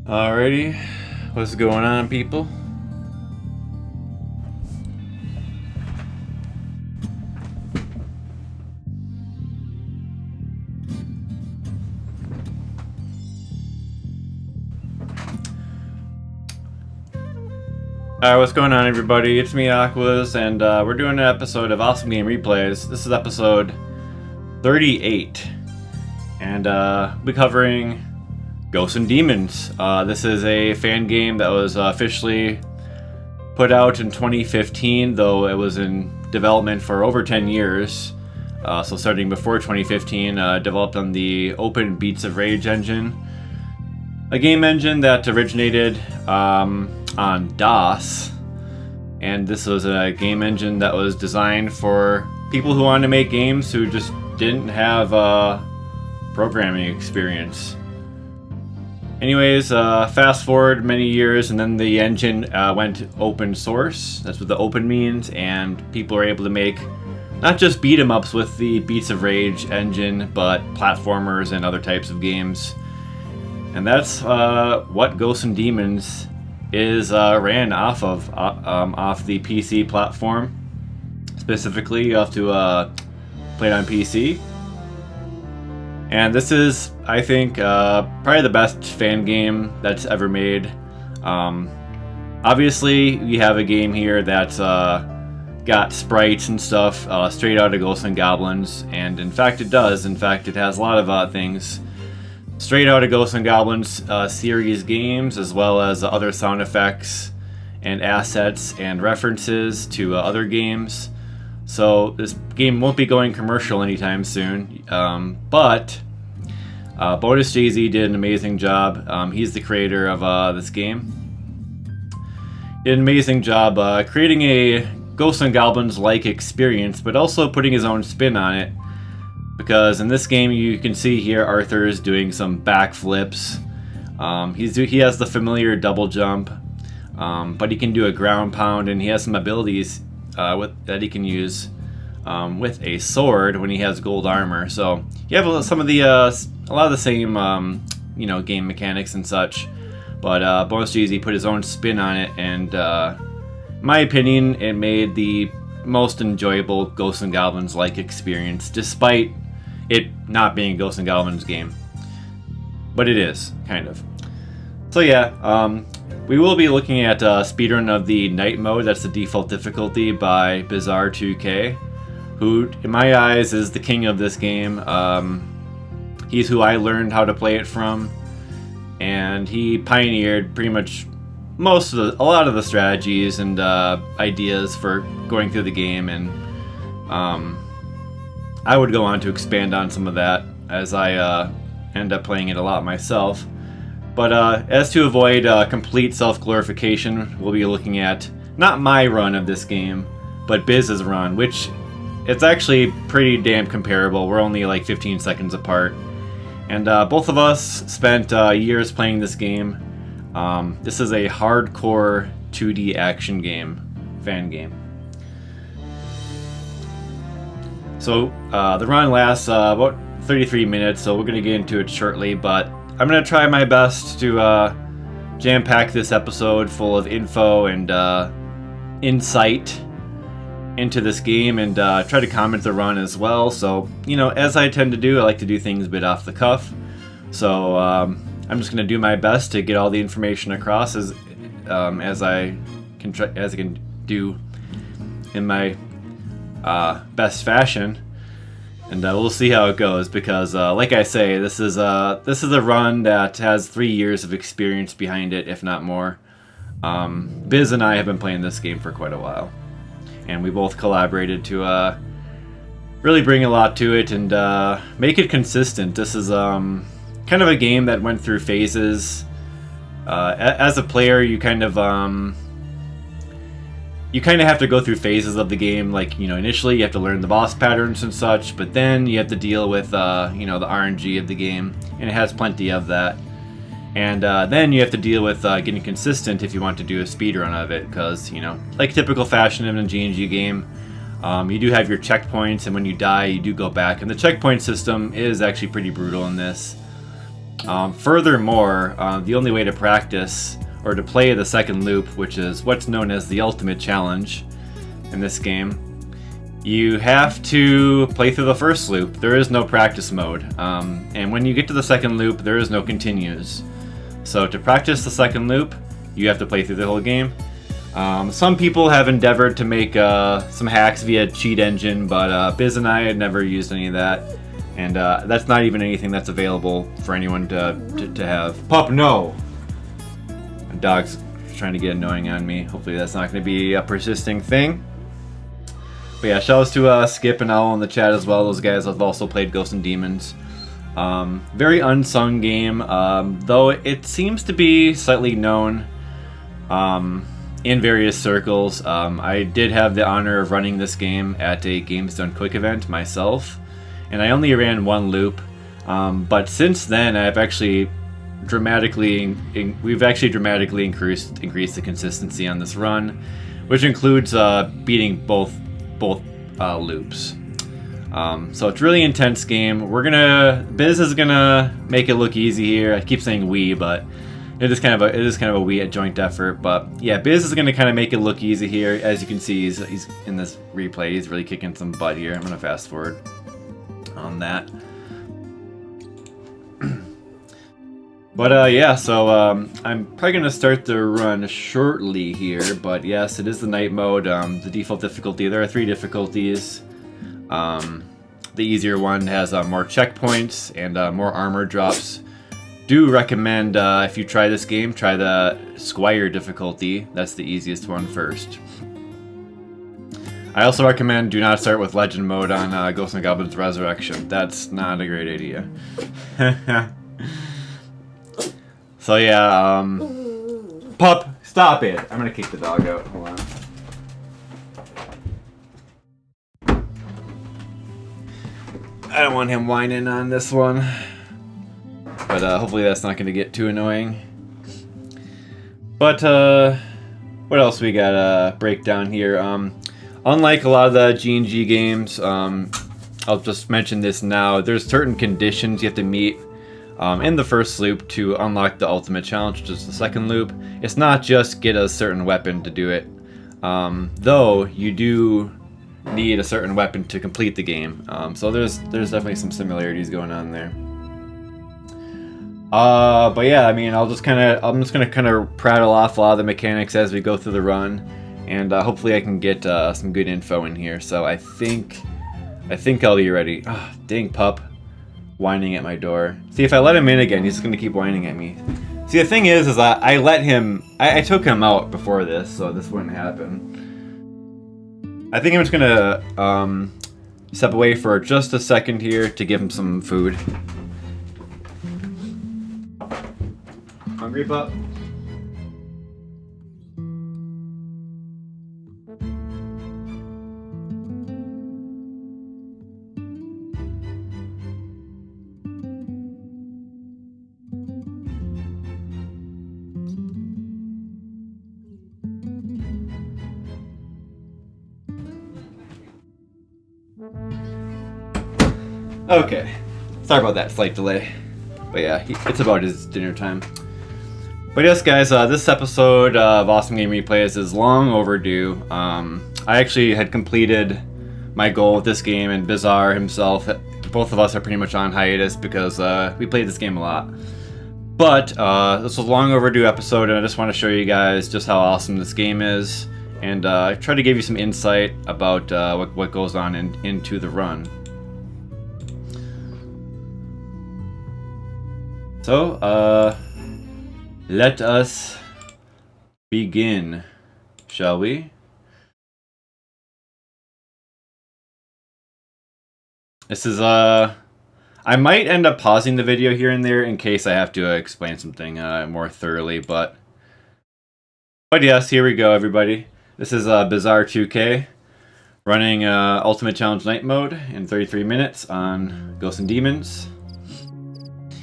Alrighty, what's going on, people? Alright, what's going on, everybody? It's me, Aquas, and we're doing an episode of Awesome Game Replays. This is episode 38, and we'll be covering Ghosts and Demons. This is a fan game that was officially put out in 2015, though it was in development for over 10 years. So starting before 2015, developed on the Open Beats of Rage engine, a game engine that originated on DOS, and this was a game engine that was designed for people who wanted to make games who just didn't have programming experience. Anyways, fast forward many years, and then the engine went open source. That's what the open means, and people are able to make not just beat 'em ups with the Beats of Rage engine, but platformers and other types of games. And that's what Ghosts and Demons is ran off of, off the PC platform. Specifically, you have to play it on PC. And this is, I think, probably the best fan game that's ever made. Obviously, we have a game here that's got sprites and stuff straight out of Ghosts and Goblins, and in fact it does. In fact, it has a lot of things straight out of Ghosts and Goblins series games, as well as other sound effects and assets and references to other games. So this game won't be going commercial anytime soon, but Bonus Jay-Z did an amazing job. He's the creator of this game. Did an amazing job creating a Ghosts and Goblins-like experience, but also putting his own spin on it. Because in this game, you can see here Arthur is doing some backflips. He has the familiar double jump, but he can do a ground pound, and he has some abilities that he can use with a sword when he has gold armor. So you have some of the a lot of the same game mechanics and such, but Bonus Jay-Z put his own spin on it, and in my opinion, it made the most enjoyable Ghosts and Goblins-like experience, despite it not being a Ghosts and Goblins game. But it is, kind of. So yeah, we will be looking at speedrun of the night mode. That's the default difficulty by Bizarre2K, who, in my eyes, is the king of this game. He's who I learned how to play it from, and he pioneered pretty much a lot of the strategies and ideas for going through the game, and I would go on to expand on some of that as I end up playing it a lot myself. But as to avoid complete self-glorification, we'll be looking at not my run of this game, but Biz's run, which it's actually pretty damn comparable. We're only like 15 seconds apart, and both of us spent years playing this game. This is a hardcore 2D action game, fan game. So the run lasts about 33 minutes, so we're going to get into it shortly, but I'm going to try my best to jam-pack this episode full of info and insight into this game, and try to comment the run as well. So, as I tend to do, I like to do things a bit off the cuff. So I'm just going to do my best to get all the information across as I can do in my best fashion, and we'll see how it goes. Because, like I say, this is a run that has 3 years of experience behind it, if not more. Biz and I have been playing this game for quite a while, and we both collaborated to really bring a lot to it and make it consistent. This is kind of a game that went through phases. As a player, you kind of have to go through phases of the game. Like, initially you have to learn the boss patterns and such, but then you have to deal with the RNG of the game, and it has plenty of that. And then you have to deal with getting consistent if you want to do a speedrun of it, because, like typical fashion in a G&G game, you do have your checkpoints, and when you die, you do go back. And the checkpoint system is actually pretty brutal in this. Furthermore, the only way to practice or to play the second loop, which is what's known as the ultimate challenge in this game, you have to play through the first loop. There is no practice mode. And when you get to the second loop, there is no continues. So to practice the second loop, you have to play through the whole game. Some people have endeavored to make some hacks via cheat engine, but Biz and I had never used any of that. And that's not even anything that's available for anyone to have. Pup, no! My dog's trying to get annoying on me. Hopefully that's not going to be a persisting thing. But yeah, shout outs to Skip and Owl in the chat as well. Those guys have also played Ghosts and Demons. Very unsung game, though it seems to be slightly known in various circles. I did have the honor of running this game at a Games Done Quick event myself, and I only ran one loop. But since then, we've actually dramatically increased the consistency on this run, which includes beating both loops. So it's a really intense game. Biz is gonna make it look easy here. I keep saying we, but it is kind of a we at joint effort. But yeah, Biz is gonna kind of make it look easy here. As you can see, he's in this replay. He's really kicking some butt here. I'm gonna fast forward on that. But yeah, so I'm probably gonna start the run shortly here. But yes, it is the night mode. The default difficulty. There are 3 difficulties. The easier one has more checkpoints and more armor drops. Do recommend if you try this game, try the Squire difficulty. That's the easiest one first. I also recommend do not start with Legend mode on Ghosts and Goblins Resurrection. That's not a great idea. So yeah, Pup, stop it! I'm gonna kick the dog out. Hold on. I don't want him whining on this one, but hopefully that's not going to get too annoying. But what else we got breakdown here? Unlike a lot of the G&G games, I'll just mention this now. There's certain conditions you have to meet in the first loop to unlock the ultimate challenge, which is the second loop. It's not just get a certain weapon to do it, though you do need a certain weapon to complete the game. So there's definitely some similarities going on there. But yeah, I mean, I'm just gonna kind of prattle off a lot of the mechanics as we go through the run, and hopefully I can get some good info in here. So I think I'll be ready. Oh, dang Pup, whining at my door. See, if I let him in again, he's just gonna keep whining at me. See, the thing is I let him. I took him out before this, so this wouldn't happen. I think I'm just gonna step away for just a second here to give him some food. Hungry, Pup? Okay, sorry about that slight delay, but yeah, it's about his dinner time. But yes, guys, this episode of Awesome Game Replays is long overdue. I actually had completed my goal with this game, and Bizarre himself, both of us are pretty much on hiatus because we played this game a lot. But this was a long overdue episode, and I just want to show you guys just how awesome this game is, and try to give you some insight about what goes on into the run. So, let us begin, shall we? This is, I might end up pausing the video here and there in case I have to explain something more thoroughly, but yes, here we go, everybody. This is Bizarre 2K, running Ultimate Challenge Night Mode in 33 minutes on Ghosts and Demons.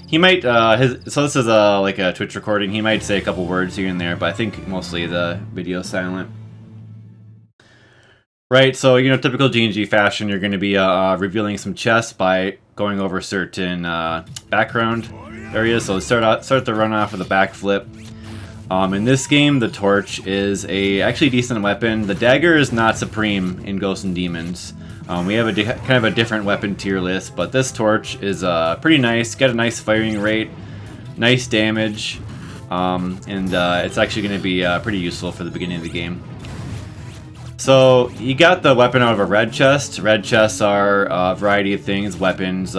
He might, so this is like a Twitch recording, he might say a couple words here and there, but I think mostly the video's silent. Right, so, you know, typical G&G fashion, you're going to be revealing some chests by going over certain background areas. So start the run off with a backflip. In this game, the torch is a actually decent weapon. The dagger is not supreme in Ghosts and Demons. We have a kind of a different weapon tier list, but this torch is pretty nice. Got a nice firing rate, nice damage, and it's actually going to be pretty useful for the beginning of the game. So you got the weapon out of a red chest. Red chests are a variety of things: weapons,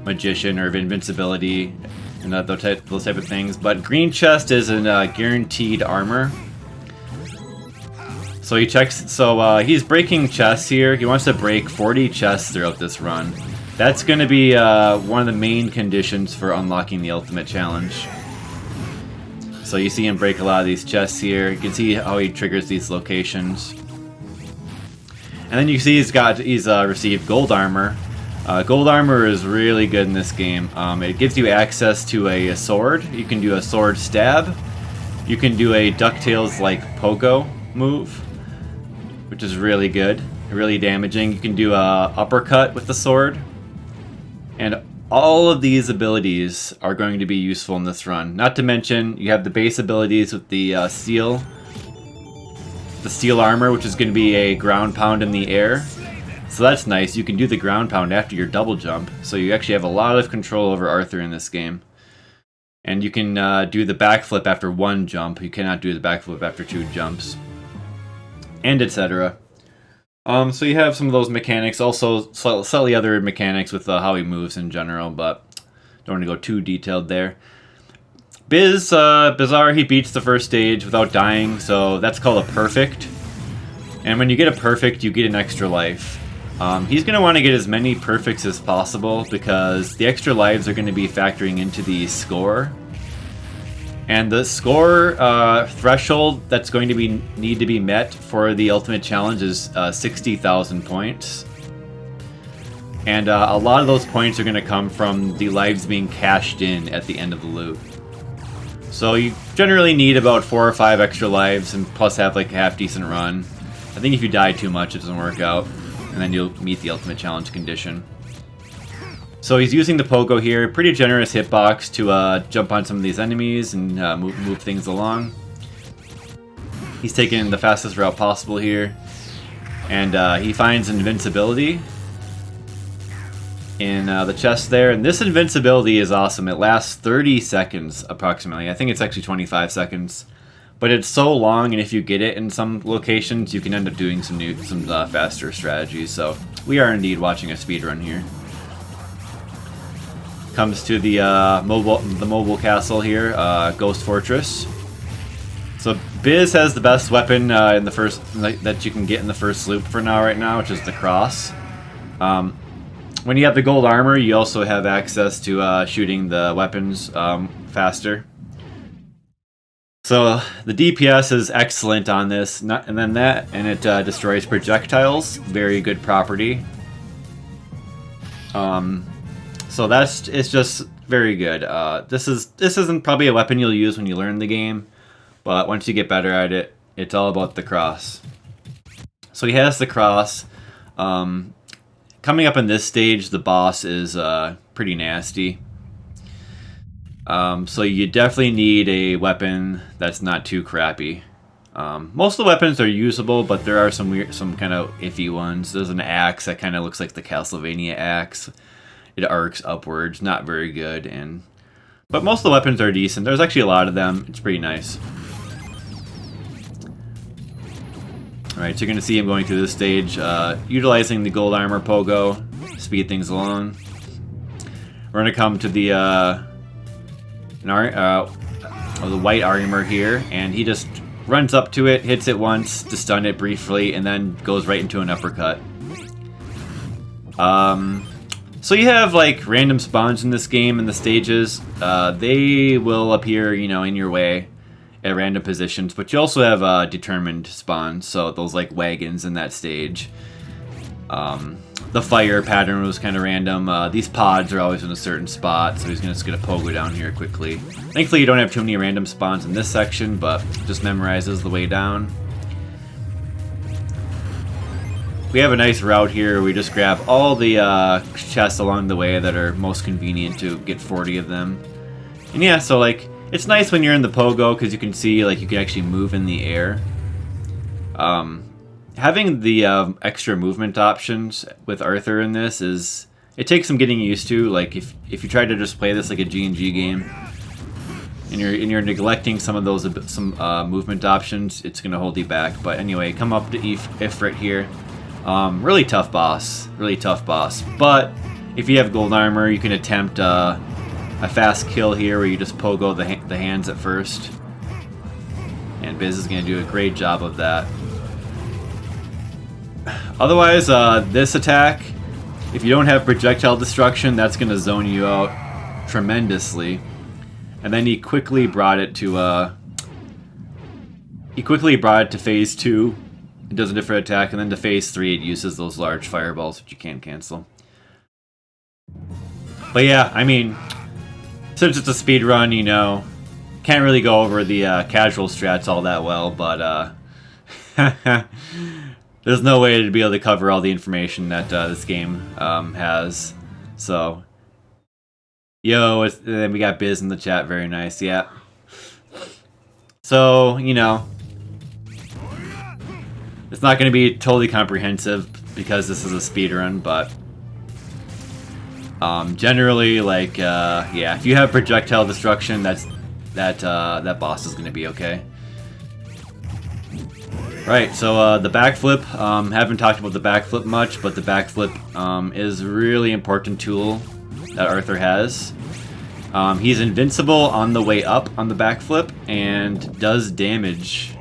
magician, or invincibility, and those type of things. But green chest is a guaranteed armor. So he checks. So he's breaking chests here. He wants to break 40 chests throughout this run. That's going to be one of the main conditions for unlocking the ultimate challenge. So you see him break a lot of these chests here. You can see how he triggers these locations. And then you see he's received gold armor. Gold armor is really good in this game. It gives you access to a sword. You can do a sword stab. You can do a DuckTales like pogo move, which is really good, really damaging. You can do a uppercut with the sword. And all of these abilities are going to be useful in this run. Not to mention, you have the base abilities with the steel armor, which is going to be a ground pound in the air. So that's nice. You can do the ground pound after your double jump. So you actually have a lot of control over Arthur in this game. And you can do the backflip after one jump. You cannot do the backflip after 2 jumps. And etc. So you have some of those mechanics. Also slightly other mechanics with how he moves in general. But don't want to go too detailed there. Bizarre, he beats the first stage without dying. So that's called a perfect. And when you get a perfect, you get an extra life. He's going to want to get as many perfects as possible because the extra lives are going to be factoring into the score. And the score threshold that's going to need to be met for the ultimate challenge is 60,000 points. And a lot of those points are going to come from the lives being cashed in at the end of the loop. So you generally need about 4 or 5 extra lives and plus have like a half decent run. I think if you die too much, it doesn't work out. And then you'll meet the ultimate challenge condition. So he's using the pogo here. Pretty generous hitbox to jump on some of these enemies and move things along. He's taking the fastest route possible here. And he finds invincibility in the chest there. And this invincibility is awesome. It lasts 30 seconds approximately. I think it's actually 25 seconds. But it's so long, and if you get it in some locations, you can end up doing some faster strategies. So we are indeed watching a speedrun here. Comes to the mobile castle here, Ghost Fortress. So Biz has the best weapon in the first that you can get in the first loop for right now, which is the cross. When you have the gold armor, you also have access to shooting the weapons faster. So the DPS is excellent on this, and it destroys projectiles. Very good property. So it's just very good. This isn't probably a weapon you'll use when you learn the game, but once you get better at it, it's all about the cross. So he has the cross. Coming up in this stage, the boss is pretty nasty. So you definitely need a weapon that's not too crappy. Most of the weapons are usable, but there are some kind of iffy ones. There's an axe that kind of looks like the Castlevania axe. It arcs upwards, not very good, but most of the weapons are decent. There's actually a lot of them. It's pretty nice. Alright, so you're going to see him going through this stage, utilizing the gold armor pogo, speed things along. We're going to come to the white armor here, and he just runs up to it, hits it once to stun it briefly, and then goes right into an uppercut. So you have like random spawns in this game in the stages. They will appear, in your way at random positions, but you also have determined spawns, so those like wagons in that stage. The fire pattern was kind of random. These pods are always in a certain spot, so he's just going to pogo down here quickly. Thankfully, you don't have too many random spawns in this section, but just memorizes the way down. we have a nice route here where we just grab all the chests along the way that are most convenient to get 40 of them. And yeah, so like, it's nice when you're in the pogo because you can see like you can actually move in the air. Having the extra movement options with Arthur in this it takes some getting used to. Like if you try to just play this like a G&G game and you're neglecting some of those movement options, it's gonna hold you back. But anyway, come up to Ifrit here. Really tough boss, But if you have gold armor, you can attempt a fast kill here where you just pogo the hands at first. And Biz is gonna do a great job of that. Otherwise, this attack, if you don't have projectile destruction, that's going to zone you out tremendously. And then he quickly brought it to phase 2. It does a different attack, and then to phase 3 it uses those large fireballs, which you can't cancel. But yeah, I mean, since it's a speed run, you know, can't really go over the casual strats all that well, but there's no way to be able to cover all the information that this game has. So, then we got Biz in the chat. Very nice, yeah. So, you know, it's not going to be totally comprehensive because this is a speedrun, but generally, like, yeah, if you have projectile destruction, that boss is going to be okay. Right, so the backflip, haven't talked about the backflip much, but the backflip is a really important tool that Arthur has. He's invincible on the way up on the backflip and does damage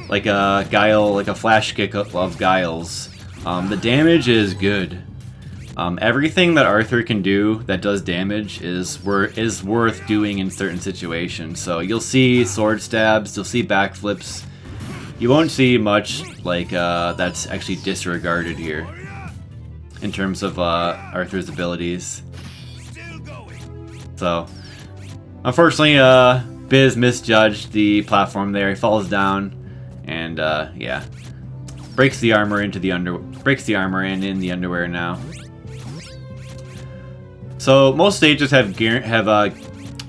like a Guile, like a flash kick of Guiles. The damage is good. Everything that Arthur can do that does damage is worth doing in certain situations. So you'll see sword stabs, you'll see backflips. You won't see much like that's actually disregarded here in terms of Arthur's abilities. So, unfortunately, Biz misjudged the platform there. He falls down, and yeah, breaks the armor in the underwear now. So most stages have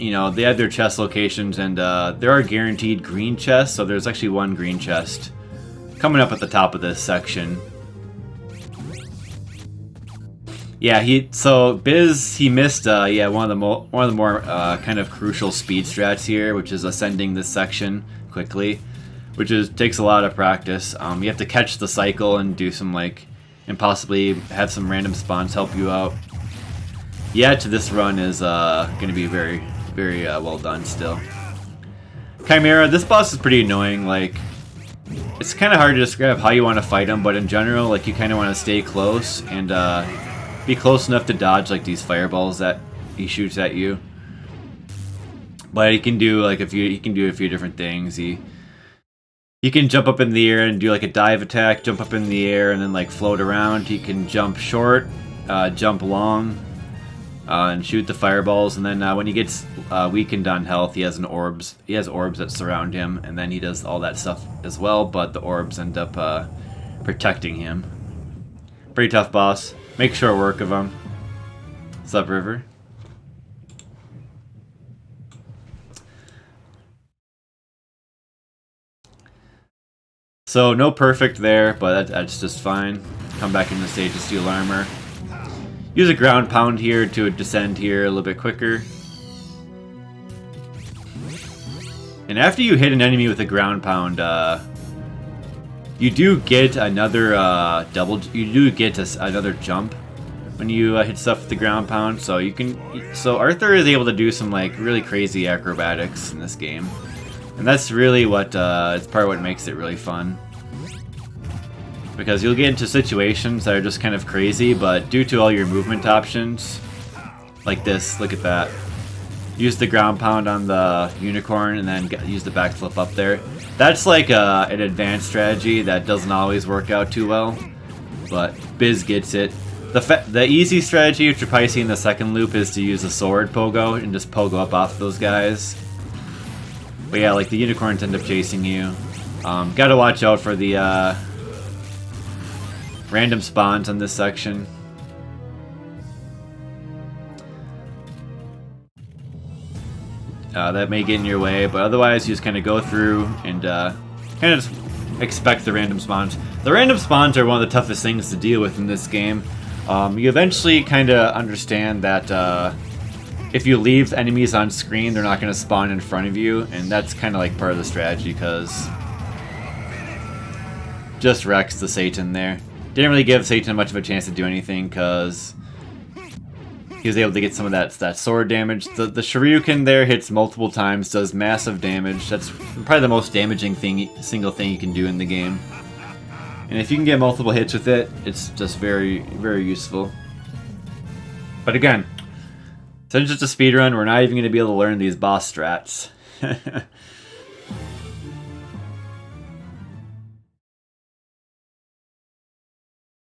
you know, they have their chest locations, and there are guaranteed green chests, so there's actually one green chest coming up at the top of this section. Yeah, Biz, he missed yeah, one of the more kind of crucial speed strats here, which is ascending this section quickly, which takes a lot of practice. You have to catch the cycle and do some and possibly have some random spawns help you out. Yeah, this run is going to be very, very well done still. Chimera, this boss is pretty annoying. Like, it's kind of hard to describe how you want to fight him, but in general, like, you kind of want to stay close and be close enough to dodge like these fireballs that he shoots at you. But he can do like a few different things. He can jump up in the air and do like a dive attack, jump up in the air and then like float around. He can jump short, jump long, and shoot the fireballs. And then when he gets weakened on health, he has orbs that surround him, and then he does all that stuff as well. But the orbs end up protecting him. Pretty tough boss. Make short work of him. What's up, River? So no perfect there, but that's just fine. Come back in the stage to steal armor. Use a ground pound here to descend here a little bit quicker. And after you hit an enemy with a ground pound, you do get another another jump when you hit stuff with the ground pound. So Arthur is able to do some like really crazy acrobatics in this game, and that's really what it's part of what makes it really fun. Because you'll get into situations that are just kind of crazy, but due to all your movement options, like this, look at that. Use the ground pound on the unicorn and then use the backflip up there. That's like an advanced strategy that doesn't always work out too well, but Biz gets it. The easy strategy, which you're probably seeing in the second loop, is to use a sword pogo and just pogo up off those guys. But yeah, like the unicorns end up chasing you. Gotta watch out for the random spawns on this section. That may get in your way, but otherwise you just kind of go through and kind of just expect the random spawns. The random spawns are one of the toughest things to deal with in this game. You eventually kind of understand that if you leave enemies on screen, they're not going to spawn in front of you, and that's kind of like part of the strategy, because just wrecks the Satan there. Didn't really give Satan much of a chance to do anything, because he was able to get some of that sword damage. The Shoryuken there hits multiple times, does massive damage. That's probably the most damaging single thing you can do in the game. And if you can get multiple hits with it, it's just very, very useful. But again, since it's a speedrun, we're not even going to be able to learn these boss strats.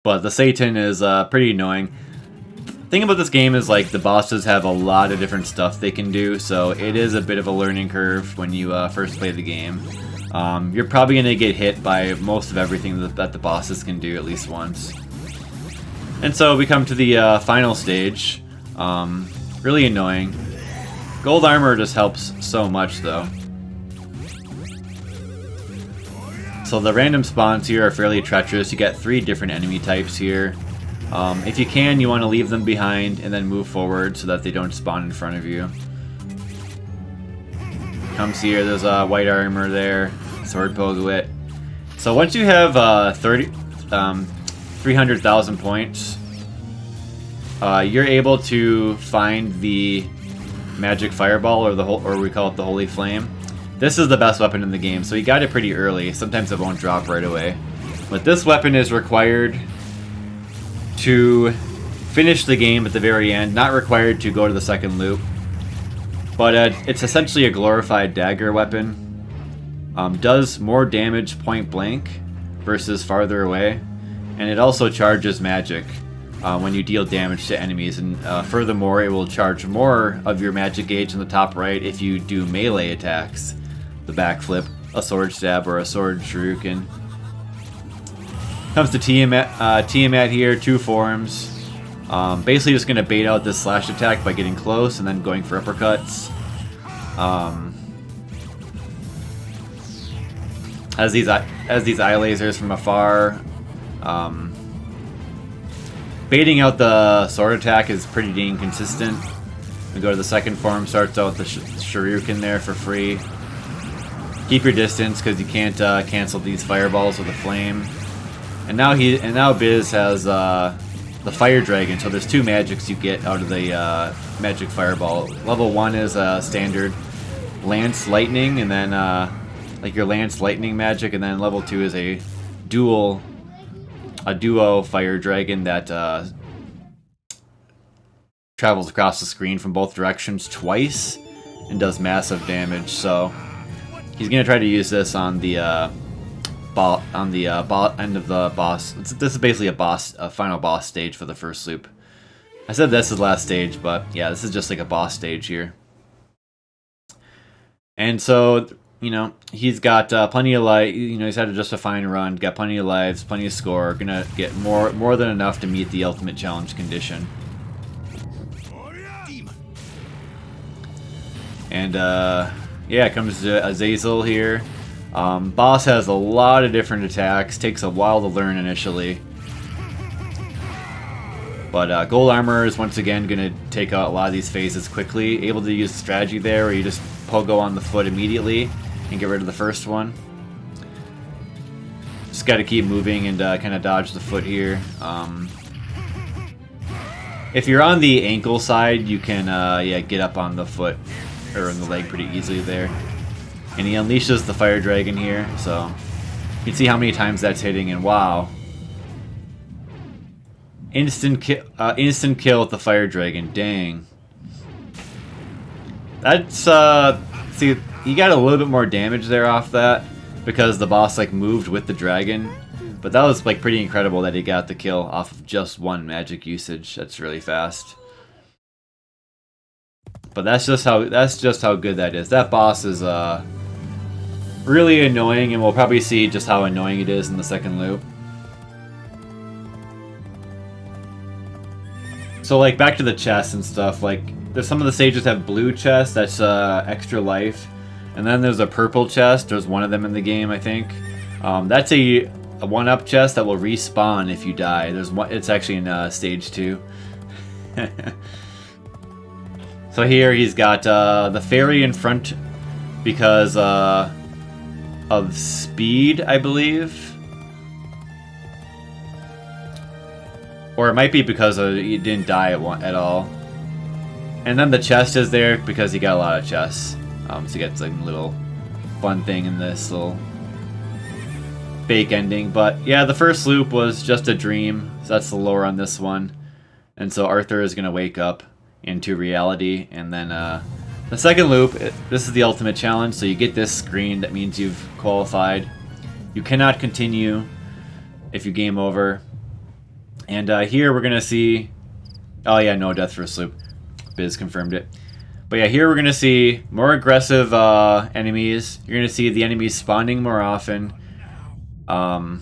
But the Satan is pretty annoying. The thing about this game is, like, the bosses have a lot of different stuff they can do, so it is a bit of a learning curve when you first play the game. You're probably going to get hit by most of everything that the bosses can do at least once. And so we come to the final stage. Really annoying. Gold armor just helps so much, though. So the random spawns here are fairly treacherous. You get 3 different enemy types here. If you can, you want to leave them behind and then move forward so that they don't spawn in front of you. Comes here, there's a white armor there, sword Poguit. So once you have 300,000 points, you're able to find the magic fireball, or we call it the holy flame. This is the best weapon in the game, so you got it pretty early. Sometimes it won't drop right away. But this weapon is required to finish the game at the very end, not required to go to the second loop. But it's essentially a glorified dagger weapon. Does more damage point blank versus farther away. And it also charges magic when you deal damage to enemies. And furthermore, it will charge more of your magic gauge in the top right if you do melee attacks. The backflip, a sword stab, or a sword shuriken. Comes to Tiamat here, 2 forms. Basically just going to bait out this slash attack by getting close and then going for uppercuts. Has these eye lasers from afar. Baiting out the sword attack is pretty dang consistent. We go to the second form, starts out with the Shoryuken there for free. Keep your distance because you can't cancel these fireballs with a flame. And now Biz has the Fire Dragon, so there's 2 magics you get out of the magic fireball. Level 1 is standard Lance Lightning, and then like your Lance Lightning magic, and then level 2 is a duo Fire Dragon that travels across the screen from both directions twice and does massive damage. So he's gonna try to use this on the end of the boss. This is basically a final boss stage for the first loop. I said this is the last stage, but yeah, this is just like a boss stage here. And so, you know, he's got plenty of life. You know, he's had just a fine run, got plenty of lives, plenty of score. Gonna get more than enough to meet the ultimate challenge condition. And yeah, comes to Azazel here. Boss has a lot of different attacks, takes a while to learn initially. But Gold Armor is once again going to take out a lot of these phases quickly. Able to use the strategy there where you just pogo on the foot immediately and get rid of the first one. Just got to keep moving and kind of dodge the foot here. If you're on the ankle side, you can yeah, get up on the foot or on the leg pretty easily there. And he unleashes the Fire Dragon here, so you can see how many times that's hitting, and wow. Instant kill with the Fire Dragon, dang. That's, see, he got a little bit more damage there off that, because the boss, like, moved with the dragon. But that was, like, pretty incredible that he got the kill off of just 1 magic usage. That's really fast. But that's just how good that is. That boss is, really annoying, and we'll probably see just how annoying it is in the second loop. So like back to the chests and stuff, like there's some of the stages have blue chests, that's extra life. And then there's a purple chest, there's one of them in the game, I think. That's a one-up chest that will respawn if you die. There's one, it's actually in stage 2. So here he's got the fairy in front because of speed, I believe. Or it might be because he didn't die at all. And then the chest is there because he got a lot of chests. So he gets like a little fun thing in this little fake ending. But yeah, the first loop was just a dream. So that's the lore on this one. And so Arthur is going to wake up into reality. And then the second loop, this is the ultimate challenge. So you get this screen that means you've qualified. You cannot continue if you game over. And here we're going to see... Oh yeah, no death first loop. Biz confirmed it. But yeah, here we're going to see more aggressive enemies. You're going to see the enemies spawning more often. You're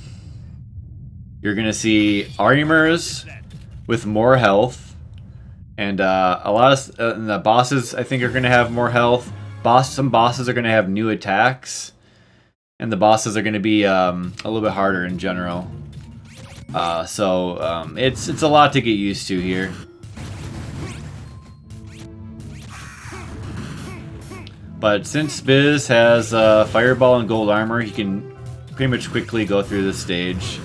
going to see armors with more health. And a lot of the bosses, I think, are going to have more health. Some bosses are going to have new attacks. And the bosses are going to be a little bit harder in general. So it's a lot to get used to here. But since Biz has Fireball and Gold Armor, he can pretty much quickly go through this stage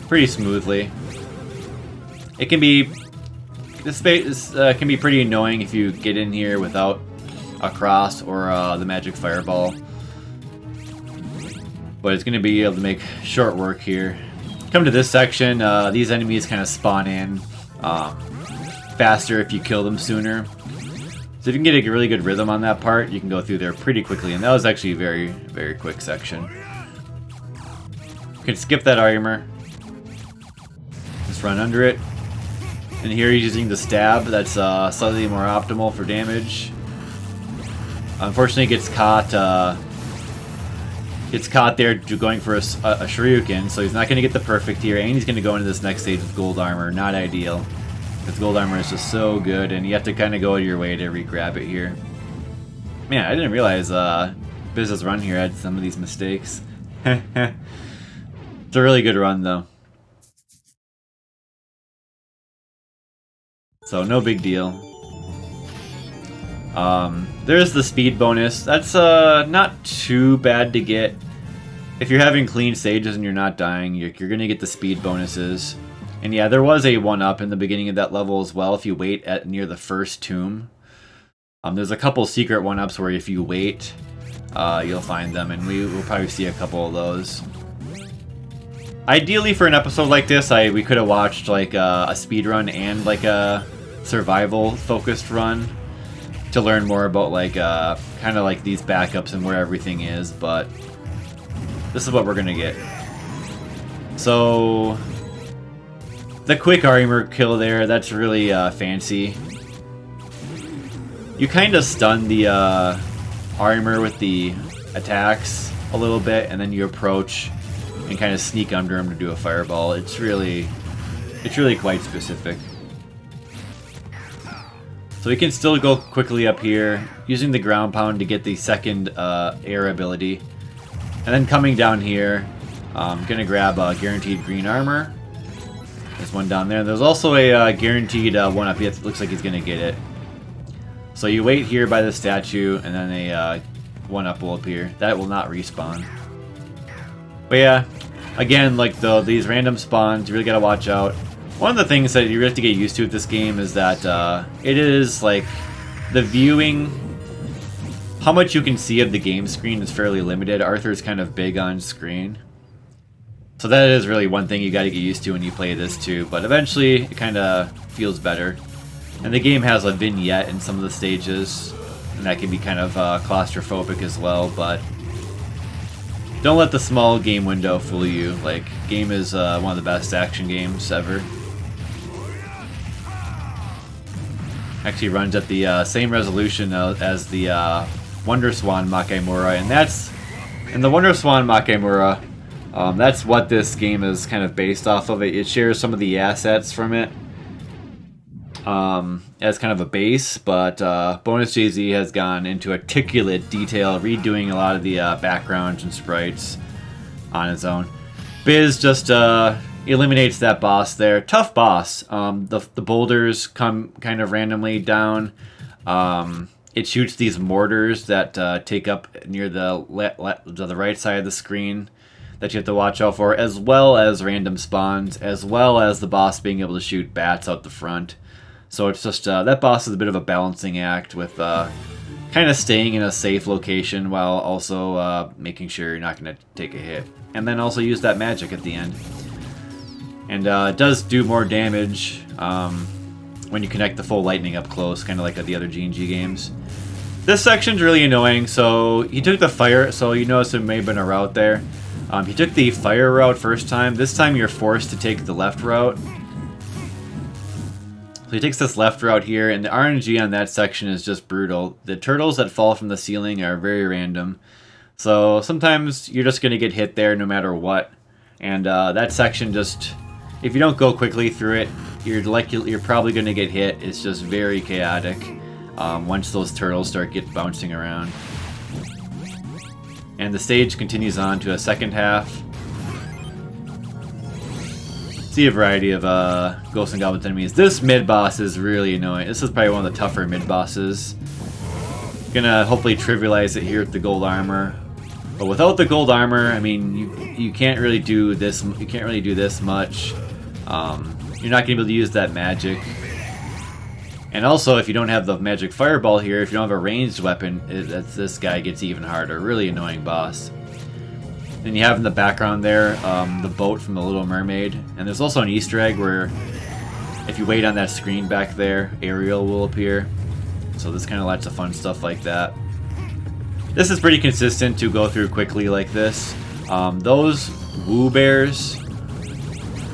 pretty smoothly. It can be... This space can be pretty annoying if you get in here without a cross or the magic Fireball. But it's going to be able to make short work here. Come to this section, these enemies kind of spawn in faster if you kill them sooner. So if you can get a really good rhythm on that part, you can go through there pretty quickly. And that was actually a very, very quick section. You can skip that armor. Just run under it. And here he's using the stab. That's slightly more optimal for damage. Unfortunately, gets caught there going for a shuriken, so he's not going to get the perfect here, and he's going to go into this next stage with gold armor. Not ideal. Because gold armor is just so good, and you have to kind of go your way to re-grab it here. Man, I didn't realize Biz's run here had some of these mistakes. It's a really good run, though. So, no big deal. There's the speed bonus. That's not too bad to get. If you're having clean stages and you're not dying, you're going to get the speed bonuses. And yeah, there was a 1-up in the beginning of that level as well if you wait at near the first tomb. There's a couple secret 1-ups where if you wait, you'll find them, and we will probably see a couple of those. Ideally for an episode like this, we could have watched like a speed run and like a survival focused run to learn more about like kind of like these backups and where everything is, but this is what we're gonna get. So the quick armor kill there, that's really fancy. You kind of stun the armor with the attacks a little bit, and then you approach and kind of sneak under him to do a fireball. It's really quite specific. So we can still go quickly up here, using the ground pound to get the second air ability. And then coming down here, I'm going to grab guaranteed green armor. There's one down there. There's also a guaranteed 1-up. It looks like he's going to get it. So you wait here by the statue, and then a 1-up will appear. That will not respawn. But yeah, again, like these random spawns, you really got to watch out. One of the things that you really have to get used to with this game is that it is like the viewing, how much you can see of the game screen is fairly limited. Arthur's kind of big on screen. So that is really one thing you got to get used to when you play this too. But eventually it kind of feels better. And the game has a vignette in some of the stages, and that can be kind of claustrophobic as well, but don't let the small game window fool you. Like, game is one of the best action games ever. Actually runs at the same resolution as the Wonder Swan Makemura, and the Wonder Swan Makemura, that's what this game is kind of based off of. It shares some of the assets from it. as kind of a base, but Bonus JZ has gone into articulate detail, redoing a lot of the backgrounds and sprites on its own. Biz just eliminates that boss there. Tough boss. The boulders come kind of randomly down. It shoots these mortars that take up near the right side of the screen that you have to watch out for, as well as random spawns, as well as the boss being able to shoot bats out the front. So it's just, that boss is a bit of a balancing act with kind of staying in a safe location while also making sure you're not going to take a hit. And then also use that magic at the end. And it does do more damage when you connect the full lightning up close, kind of like the other G&G games. This section's really annoying, so he took the fire, so you notice there may have been a route there. He took the fire route first time. This time you're forced to take the left route. So he takes this left route here, and the RNG on that section is just brutal. The turtles that fall from the ceiling are very random. So sometimes you're just going to get hit there no matter what. And that section just, if you don't go quickly through it, you're probably going to get hit. It's just very chaotic once those turtles start bouncing around. And the stage continues on to a second half. See a variety of Ghosts and Goblins enemies. This mid-boss is really annoying. This is probably one of the tougher mid-bosses. Gonna hopefully trivialize it here with the gold armor. But without the gold armor, I mean, you can't really do this. You can't really do this much. You're not gonna be able to use that magic. And also, if you don't have the magic fireball here, if you don't have a ranged weapon, this guy gets even harder. Really annoying boss. Then you have in the background there the boat from the Little Mermaid. And there's also an Easter egg where if you wait on that screen back there, Ariel will appear. So there's kind of lots of fun stuff like that. This is pretty consistent to go through quickly like this. Those Woo Bears,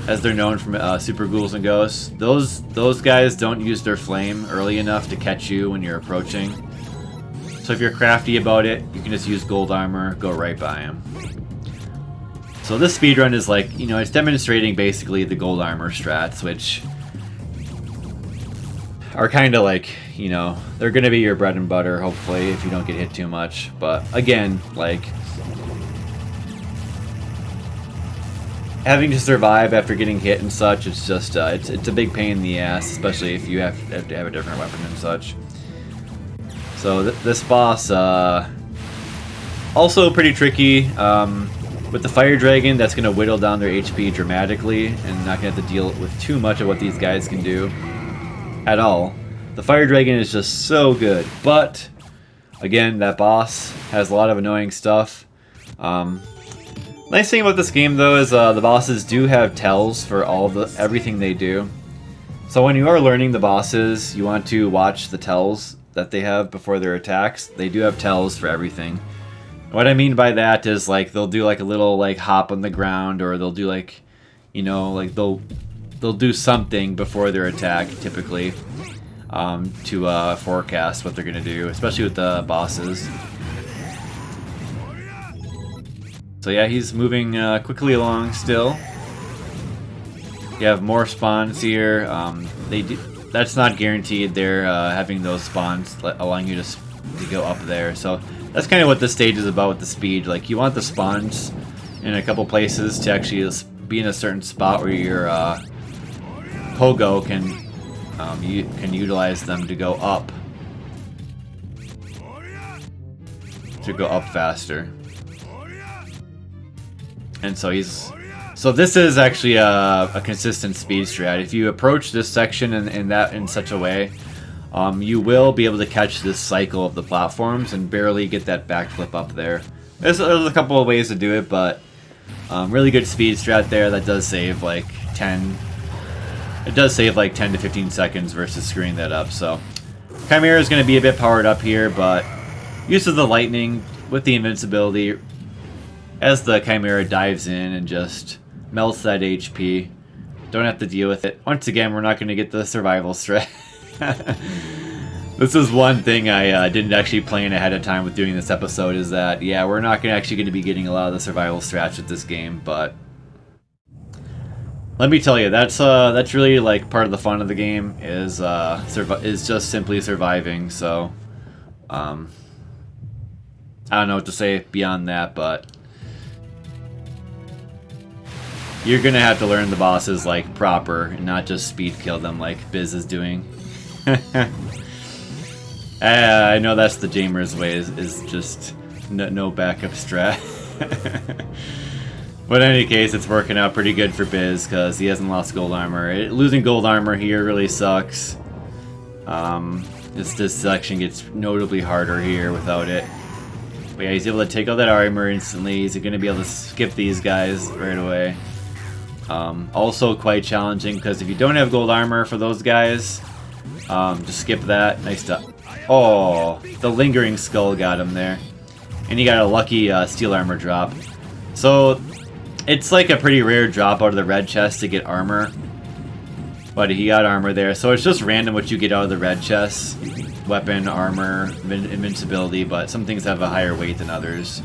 as they're known from Super Ghouls and Ghosts, those guys don't use their flame early enough to catch you when you're approaching. So if you're crafty about it, you can just use gold armor, go right by them. So this speedrun is like, you know, it's demonstrating basically the gold armor strats, which are kind of like, you know, they're going to be your bread and butter, hopefully, if you don't get hit too much. But again, like, having to survive after getting hit and such, it's just, it's a big pain in the ass, especially if you have to have a different weapon and such. So this boss, also pretty tricky. With the Fire Dragon, that's going to whittle down their HP dramatically and not going to have to deal with too much of what these guys can do at all. The Fire Dragon is just so good, but again, that boss has a lot of annoying stuff. Nice thing about this game though is the bosses do have tells for everything they do. So when you are learning the bosses, you want to watch the tells that they have before their attacks. They do have tells for everything. What I mean by that is, like, they'll do like a little like hop on the ground, or they'll do like, you know, like they'll do something before their attack typically to forecast what they're gonna do, especially with the bosses. So yeah, he's moving quickly along still. You have more spawns here. That's not guaranteed. They're having those spawns allowing you to go up there. So that's kind of what this stage is about with the speed. Like, you want the spawns in a couple places to actually be in a certain spot where your pogo you can utilize them to go up. To go up faster. And so this is actually a consistent speed strat. If you approach this section in such a way, you will be able to catch this cycle of the platforms and barely get that backflip up there. There's a couple of ways to do it, but really good speed strat there. That does save like 10 to 15 seconds versus screwing that up. So Chimera is going to be a bit powered up here, but use of the lightning with the invincibility as the Chimera dives in and just melts that HP. Don't have to deal with it. Once again, we're not going to get the survival strat. This is one thing I didn't actually plan ahead of time with doing this episode, is that, yeah, we're not actually going to be getting a lot of the survival strats with this game, but Let me tell you, that's really like part of the fun of the game is just simply surviving. So, I don't know what to say beyond that, but you're gonna have to learn the bosses like proper and not just speed kill them like Biz is doing. I know that's the Jamer's way is just no backup strat. But in any case, it's working out pretty good for Biz because he hasn't lost gold armor. Losing gold armor here really sucks. This section gets notably harder here without it. But yeah, he's able to take out that armor instantly. He's going to be able to skip these guys right away. Also quite challenging because if you don't have gold armor for those guys, just skip that. Nice stuff. Oh, the lingering skull got him there. And he got a lucky steel armor drop. So it's like a pretty rare drop out of the red chest to get armor. But he got armor there. So it's just random what you get out of the red chest. Weapon, armor, invincibility, but some things have a higher weight than others.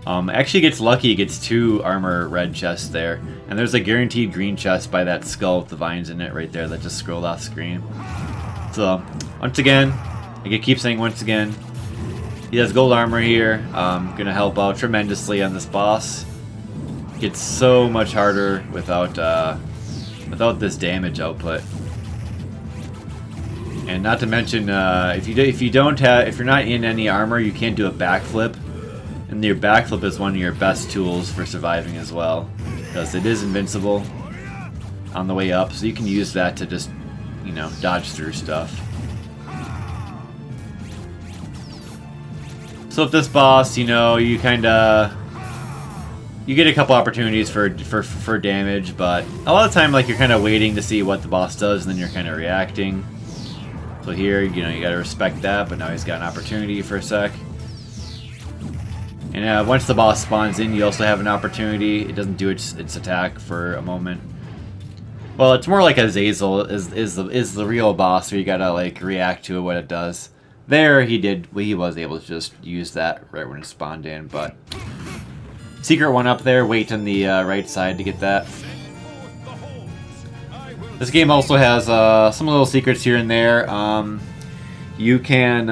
Actually gets lucky, he gets 2 armor red chests there. And there's a guaranteed green chest by that skull with the vines in it right there that just scrolled off screen. So, once again, I can keep saying once again, he has gold armor here. Gonna help out tremendously on this boss. Gets so much harder without this damage output. And not to mention, if you're not in any armor, you can't do a backflip. And your backflip is one of your best tools for surviving as well, because it is invincible on the way up, so you can use that to just, you know, dodge through stuff. So if this boss, you know, you get a couple opportunities for damage, but a lot of the time, like, you're kind of waiting to see what the boss does, and then you're kind of reacting. So here, you know, you gotta respect that, but now he's got an opportunity for a sec. And once the boss spawns in, you also have an opportunity. It doesn't do its attack for a moment. Well, it's more like Azazel is the real boss, where you gotta like react to what it does. There, he was able to just use that right when it spawned in, but secret one up there. Wait on the right side to get that. This game also has some little secrets here and there. You can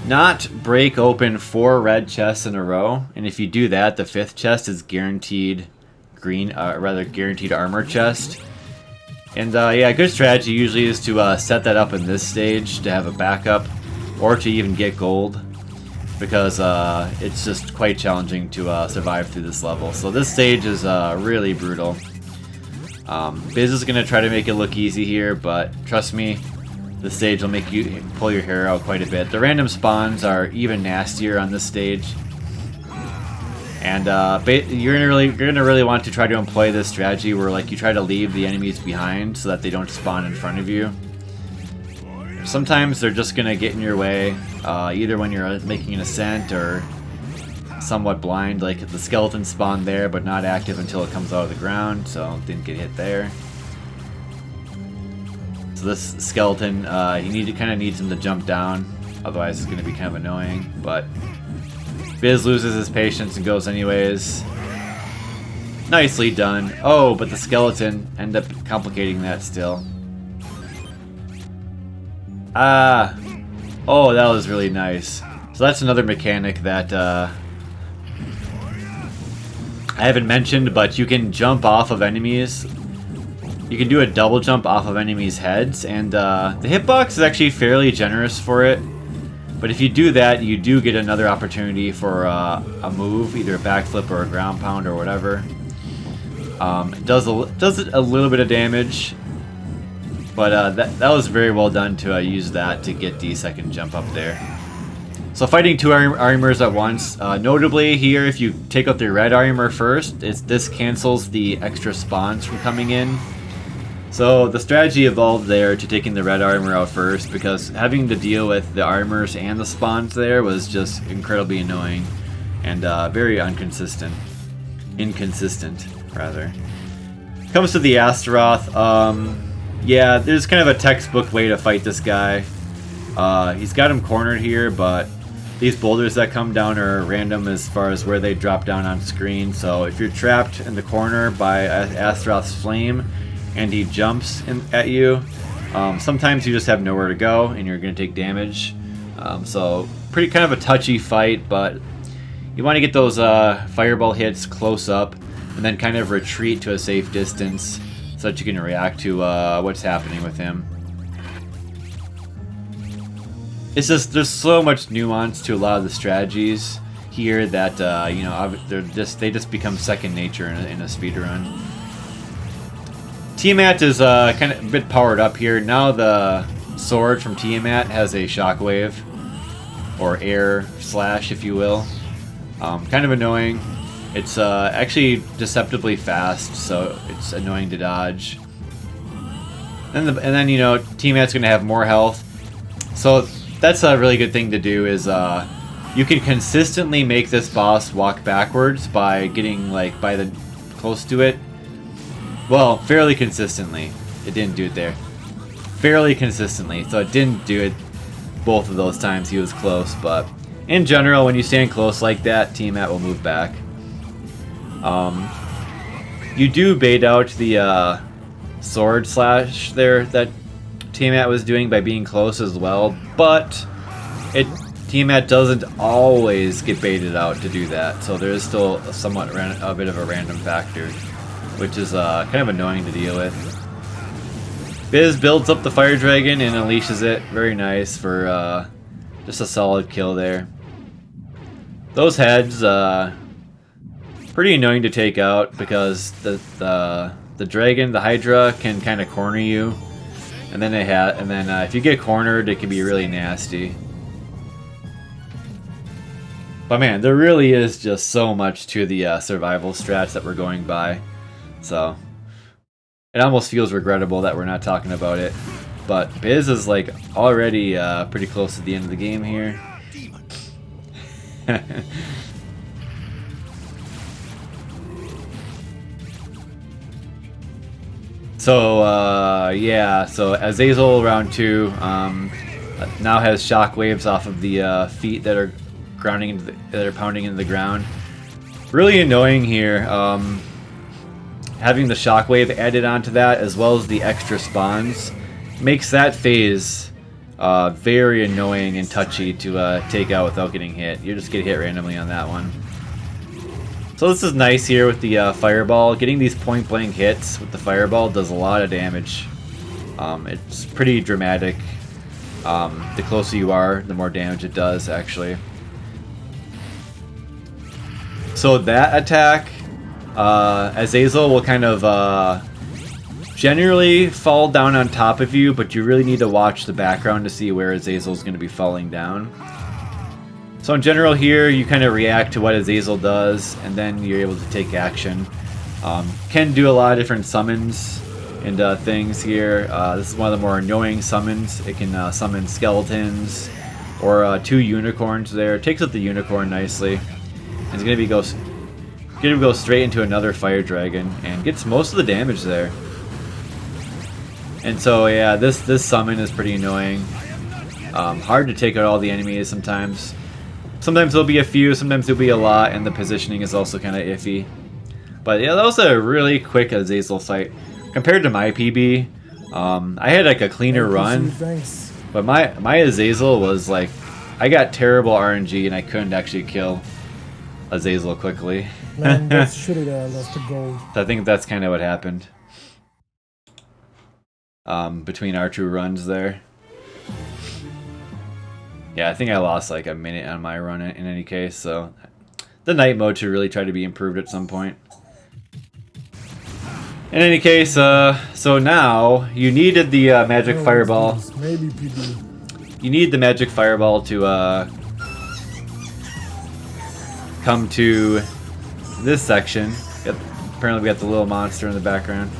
not break open 4 red chests in a row, and if you do that, the 5th chest is guaranteed guaranteed armor chest. And yeah, a good strategy usually is to set that up in this stage to have a backup, or to even get gold, because it's just quite challenging to survive through this level. So this stage is really brutal. Biz is going to try to make it look easy here, but trust me, this stage will make you pull your hair out quite a bit. The random spawns are even nastier on this stage. And you're gonna really want to try to employ this strategy where like you try to leave the enemies behind so that they don't spawn in front of you. Sometimes they're just gonna get in your way, either when you're making an ascent or somewhat blind, like the skeleton spawned there but not active until it comes out of the ground, so didn't get hit there. So this skeleton, you kind of needs him to jump down, otherwise it's going to be kind of annoying. But Biz loses his patience and goes anyways. Nicely done. Oh, but the skeleton ended up complicating that still. Oh, that was really nice. So that's another mechanic that I haven't mentioned, but you can jump off of enemies. You can do a double jump off of enemies' heads, and the hitbox is actually fairly generous for it. But if you do that, you do get another opportunity for a move, either a backflip or a ground pound or whatever. It does a little bit of damage, but that was very well done to use that to get the second jump up there. So fighting 2 armors at once. Notably here, if you take out the red armor first, this cancels the extra spawns from coming in. So the strategy evolved there to taking the red armor out first, because having to deal with the armors and the spawns there was just incredibly annoying and very inconsistent, rather. Comes to the Astaroth. Yeah, there's kind of a textbook way to fight this guy. He's got him cornered here, but These boulders that come down are random as far as where they drop down on screen. So if you're trapped in the corner by Astaroth's flame and he jumps at you, sometimes you just have nowhere to go and you're going to take damage. So pretty kind of a touchy fight, but you want to get those fireball hits close up and then kind of retreat to a safe distance so that you can react to what's happening with him. It's just, there's so much nuance to a lot of the strategies here that, you know, they just become second nature in a speedrun. Tiamat is kind of a bit powered up here. Now the sword from Tiamat has a shockwave, or air slash, if you will. Kind of annoying. It's actually deceptively fast, so it's annoying to dodge. And then you know, Tiamat's going to have more health. So that's a really good thing to do, is you can consistently make this boss walk backwards by getting like close to it. Well, fairly consistently. It didn't do it there. Fairly consistently, so it didn't do it both of those times he was close, but in general, when you stand close like that, Tiamat will move back. You do bait out the sword slash there that Tiamat was doing by being close as well, but Tiamat doesn't always get baited out to do that, so there is still somewhat a bit of a random factor, which is kind of annoying to deal with. Biz builds up the fire dragon and unleashes it. Very nice for just a solid kill there. Those heads, pretty annoying to take out because the dragon, the Hydra, can kind of corner you. And then if you get cornered, it can be really nasty. But man, there really is just so much to the survival strats that we're going by. So it almost feels regrettable that we're not talking about it. But Biz is like already pretty close to the end of the game here. So yeah, so Azazel round 2 now has shockwaves off of the feet that are pounding into the ground. Really annoying here. Having the shockwave added onto that, as well as the extra spawns, makes that phase very annoying and touchy to take out without getting hit. You just get hit randomly on that one. So this is nice here with the fireball. Getting these point blank hits with the fireball does a lot of damage. It's pretty dramatic. The closer you are, the more damage it does, actually. So that attack, Azazel will kind of generally fall down on top of you, but you really need to watch the background to see where Azazel is going to be falling down. So in general here, you kind of react to what Azazel does, and then you're able to take action. Can do a lot of different summons and things here. This is one of the more annoying summons. It can summon skeletons or 2 unicorns there. It takes out the unicorn nicely. And it's going to go straight into another fire dragon and gets most of the damage there. And so yeah, this summon is pretty annoying. Hard to take out all the enemies sometimes. Sometimes there'll be a few, sometimes there'll be a lot, and the positioning is also kind of iffy. But yeah, that was a really quick Azazel fight. Compared to my PB, I had like a cleaner run, but my Azazel was like, I got terrible RNG and I couldn't actually kill Azazel quickly. Man, that's shitty that I lost the gold. I think that's kind of what happened. Between our 2 runs there. Yeah, I think I lost like a minute on my run in any case, so the night mode should really try to be improved at some point. In any case, so now you needed the magic fireball. Maybe PB. You need the magic fireball to come to this section. Apparently we got the little monster in the background.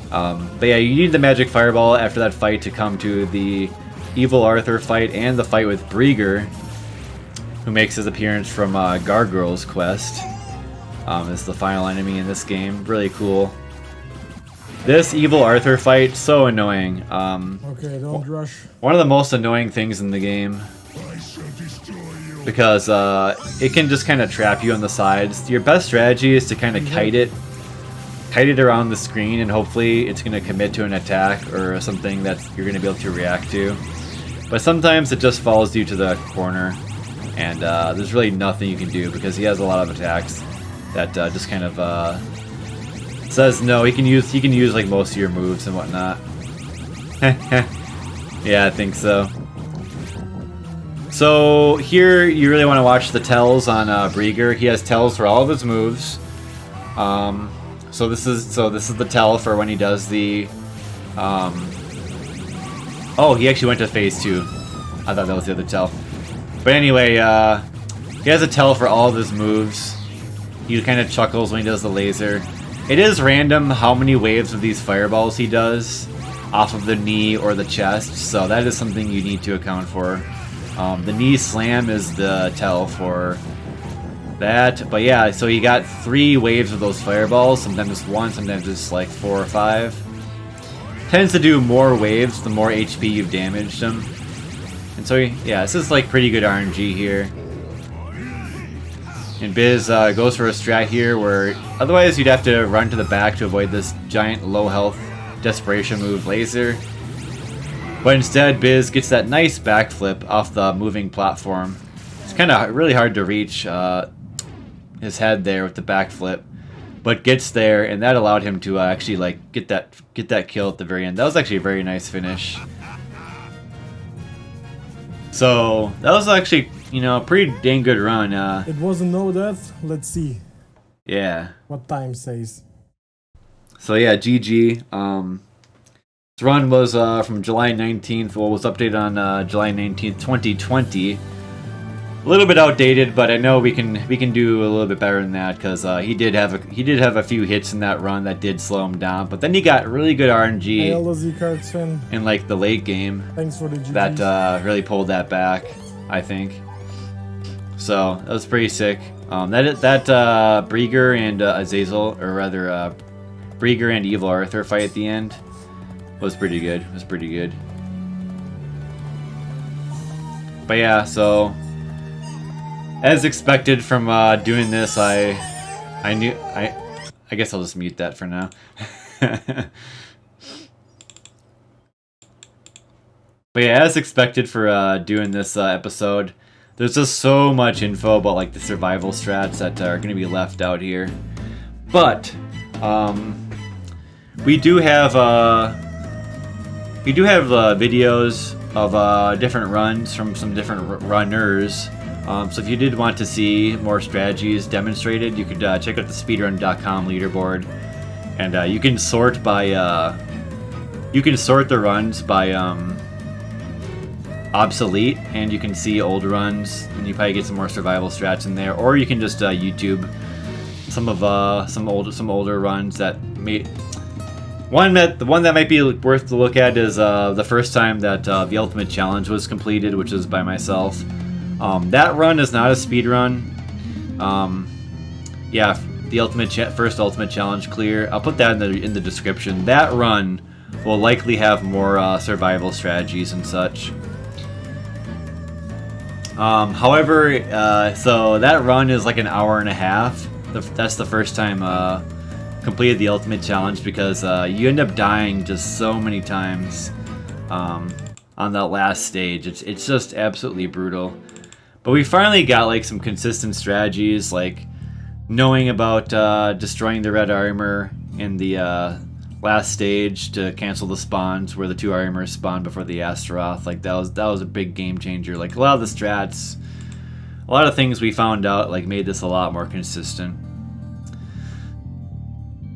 But yeah, you need the magic fireball after that fight to come to the Evil Arthur fight and the fight with Breeger, who makes his appearance from Gargoyle's quest. Is the final enemy in this game. Really cool. This Evil Arthur fight, so annoying. Okay, don't rush. One of the most annoying things in the game. because it can just kind of trap you on the sides. Your best strategy is to kind of kite it around the screen, and hopefully it's going to commit to an attack or something that you're going to be able to react to. But sometimes it just follows you to the corner, and there's really nothing you can do because he has a lot of attacks that just kind of says no. He can use like most of your moves and whatnot. Yeah, I think so. So here you really want to watch the tells on Brieger. He has tells for all of his moves. So this is the tell for when he does the. Oh, he actually went to phase 2. I thought that was the other tell. But anyway, he has a tell for all of his moves. He kind of chuckles when he does the laser. It is random how many waves of these fireballs he does off of the knee or the chest, so that is something you need to account for. The knee slam is the tell for that, but yeah, so you got 3 waves of those fireballs, sometimes it's 1, sometimes it's like 4 or 5. Tends to do more waves the more HP you've damaged him. And so yeah, this is like pretty good RNG here. And Biz goes for a strat here where otherwise you'd have to run to the back to avoid this giant low health desperation move laser. But instead, Biz gets that nice backflip off the moving platform. It's kind of really hard to reach his head there with the backflip, but gets there, and that allowed him to actually like get that kill at the very end. That was actually a very nice finish. So that was actually, you know, a pretty dang good run. It was a no death. Let's see. Yeah. What time says. So yeah, GG. This run was from July 19th. Well, it was updated on July 19th, 2020. A little bit outdated, but I know we can do a little bit better than that because he did have a few hits in that run that did slow him down. But then he got really good RNG in like the late game. Thanks for the GGs. That really pulled that back, I think. So that was pretty sick. That Brieger and Azazel, or rather Brieger and Evil Arthur fight at the end was pretty good. It was pretty good. But yeah, so as expected from doing this, I guess I'll just mute that for now. But yeah, as expected for doing this episode, there's just so much info about like the survival strats that are going to be left out here. But we do have videos of different runs from some different runners. So if you did want to see more strategies demonstrated, you could check out the speedrun.com leaderboard, and you can sort by the runs by obsolete, and you can see old runs, and you probably get some more survival strats in there, or you can just YouTube some older runs that may. The one that might be worth to look at is the first time that the Ultimate Challenge was completed, which is by myself. That run is not a speed run. Yeah, the first Ultimate Challenge clear. I'll put that in the description. That run will likely have more survival strategies and such. However, so that run is like an hour and a half. That's the first time completed the Ultimate Challenge because you end up dying just so many times on that last stage. It's just absolutely brutal. But we finally got like some consistent strategies, like knowing about destroying the red armor in the last stage to cancel the spawns where the 2 armors spawn before the Astaroth. Like that was a big game changer. Like a lot of the strats, a lot of things we found out like made this a lot more consistent.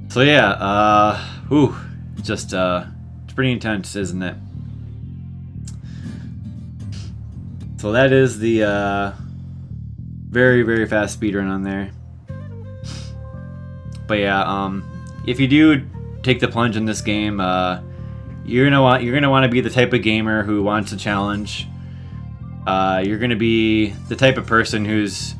So yeah, it's pretty intense, isn't it? So that is the very, very fast speedrun on there. But yeah, if you do take the plunge in this game, you're gonna want to be the type of gamer who wants a challenge. You're gonna be the type of person who's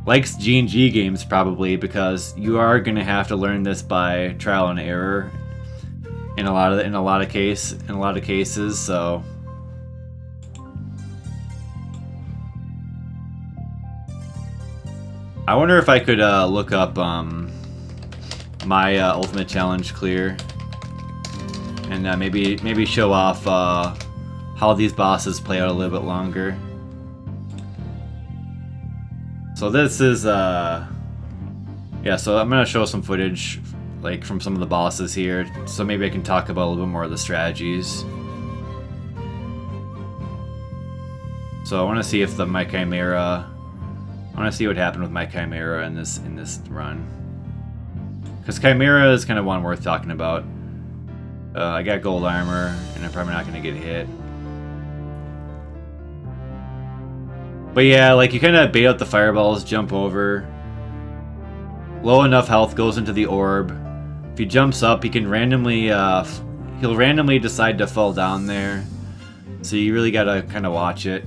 likes G&G games probably, because you are gonna have to learn this by trial and error in a lot of cases. So I wonder if I could look up my ultimate challenge clear, and maybe show off how these bosses play out a little bit longer. So this is yeah, so I'm gonna show some footage like from some of the bosses here, so maybe I can talk about a little bit more of the strategies. So I want to see if my Chimera, I want to see what happened with my Chimera in this run, because Chimera is kind of one worth talking about. I got gold armor, and I'm probably not gonna get hit. But yeah, like you kind of bait out the fireballs, jump over. Low enough health goes into the orb. If he jumps up, he can randomly, he'll randomly decide to fall down there. So you really gotta kind of watch it.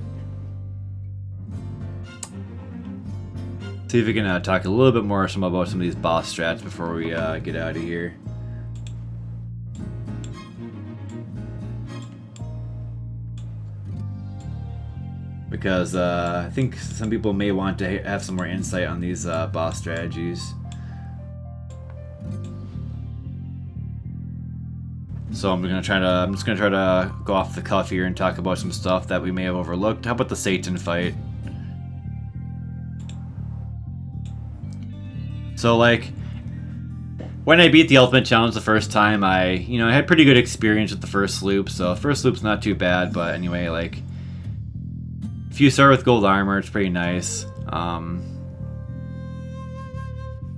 See if we can talk a little bit more about some of these boss strats before we get out of here. Because I think some people may want to have some more insight on these boss strategies. So I'm just gonna try to go off the cuff here and talk about some stuff that we may have overlooked. How about the Satan fight? So like, when I beat the Ultimate Challenge the first time, I had pretty good experience with the first loop. So first loop's not too bad, but anyway, like, if you start with gold armor, it's pretty nice.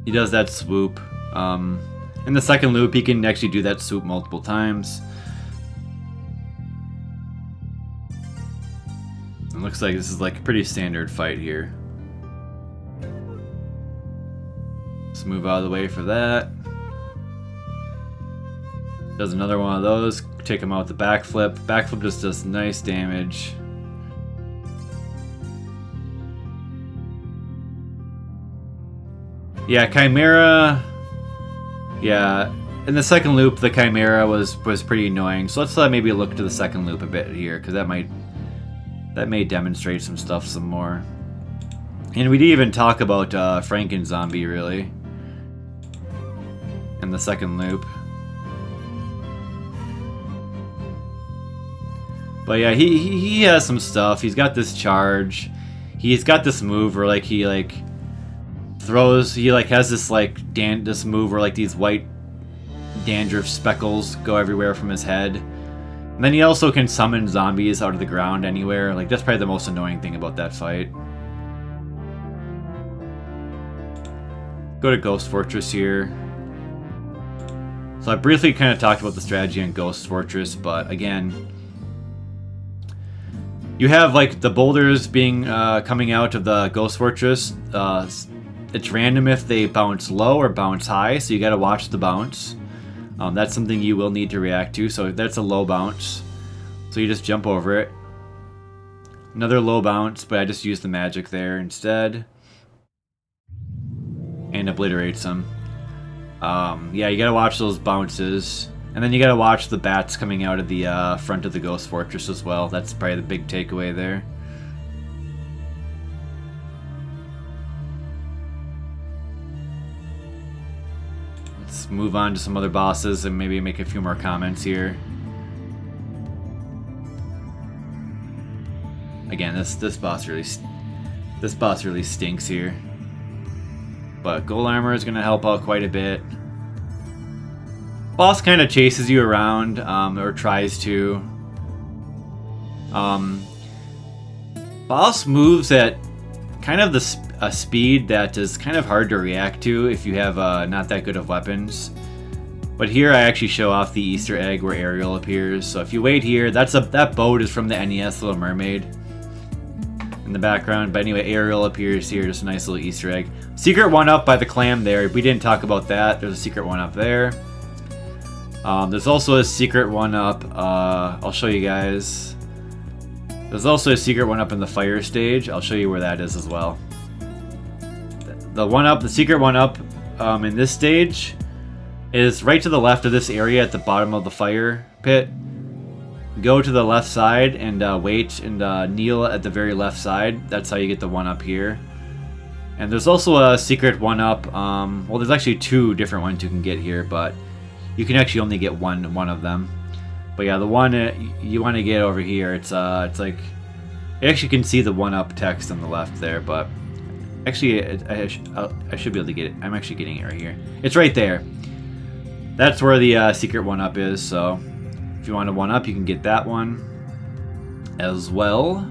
He does that swoop. In the second loop, he can actually do that swoop multiple times. It looks like this is like a pretty standard fight here. Let's move out of the way for that. Does another one of those. Take him out with the backflip. Backflip just does nice damage. Yeah, Chimera. Yeah, in the second loop, the Chimera was pretty annoying. So let's maybe look to the second loop a bit here, because that may demonstrate some stuff some more. And we didn't even talk about Franken Zombie really in the second loop. But yeah, he has some stuff. He's got this charge. He's got this move where like he like throws. He like has this like this move where like these white dandruff speckles go everywhere from his head. And then he also can summon zombies out of the ground anywhere. Like that's probably the most annoying thing about that fight. Go to Ghost Fortress here. So I briefly kind of talked about the strategy in Ghost Fortress, but again, you have like the boulders being coming out of the Ghost Fortress. It's random if they bounce low or bounce high, so you gotta watch the bounce. That's something you will need to react to, so that's a low bounce. So you just jump over it. Another low bounce, but I just used the magic there instead. And obliterates them. Yeah, you gotta watch those bounces. And then you gotta watch the bats coming out of the front of the Ghost Fortress as well. That's probably the big takeaway there. Let's move on to some other bosses and maybe make a few more comments here. Again, this boss really stinks here. But gold armor is gonna help out quite a bit. Boss kind of chases you around, or tries to. Boss moves at kind of a speed that is kind of hard to react to if you have not that good of weapons. But here I actually show off the Easter egg where Ariel appears. So if you wait here, that boat is from the NES Little Mermaid in the background. But anyway, Ariel appears here, just a nice little Easter egg. Secret one-up by the clam there. We didn't talk about that. There's a secret one-up there. There's also a secret one-up. I'll show you guys. There's also a secret one-up in the fire stage. I'll show you where that is as well. The secret one-up in this stage is right to the left of this area at the bottom of the fire pit. Go to the left side and wait and kneel at the very left side. That's how you get the one-up here. And there's also a secret 1-up. Well, there's actually 2 different ones you can get here, but you can actually only get one of them. But yeah, the one you want to get over here, it's like, you actually can see the 1-up text on the left there, but actually I should be able to get it. I'm actually getting it right here. It's right there. That's where the secret 1-up is. So if you want a 1-up, you can get that one as well.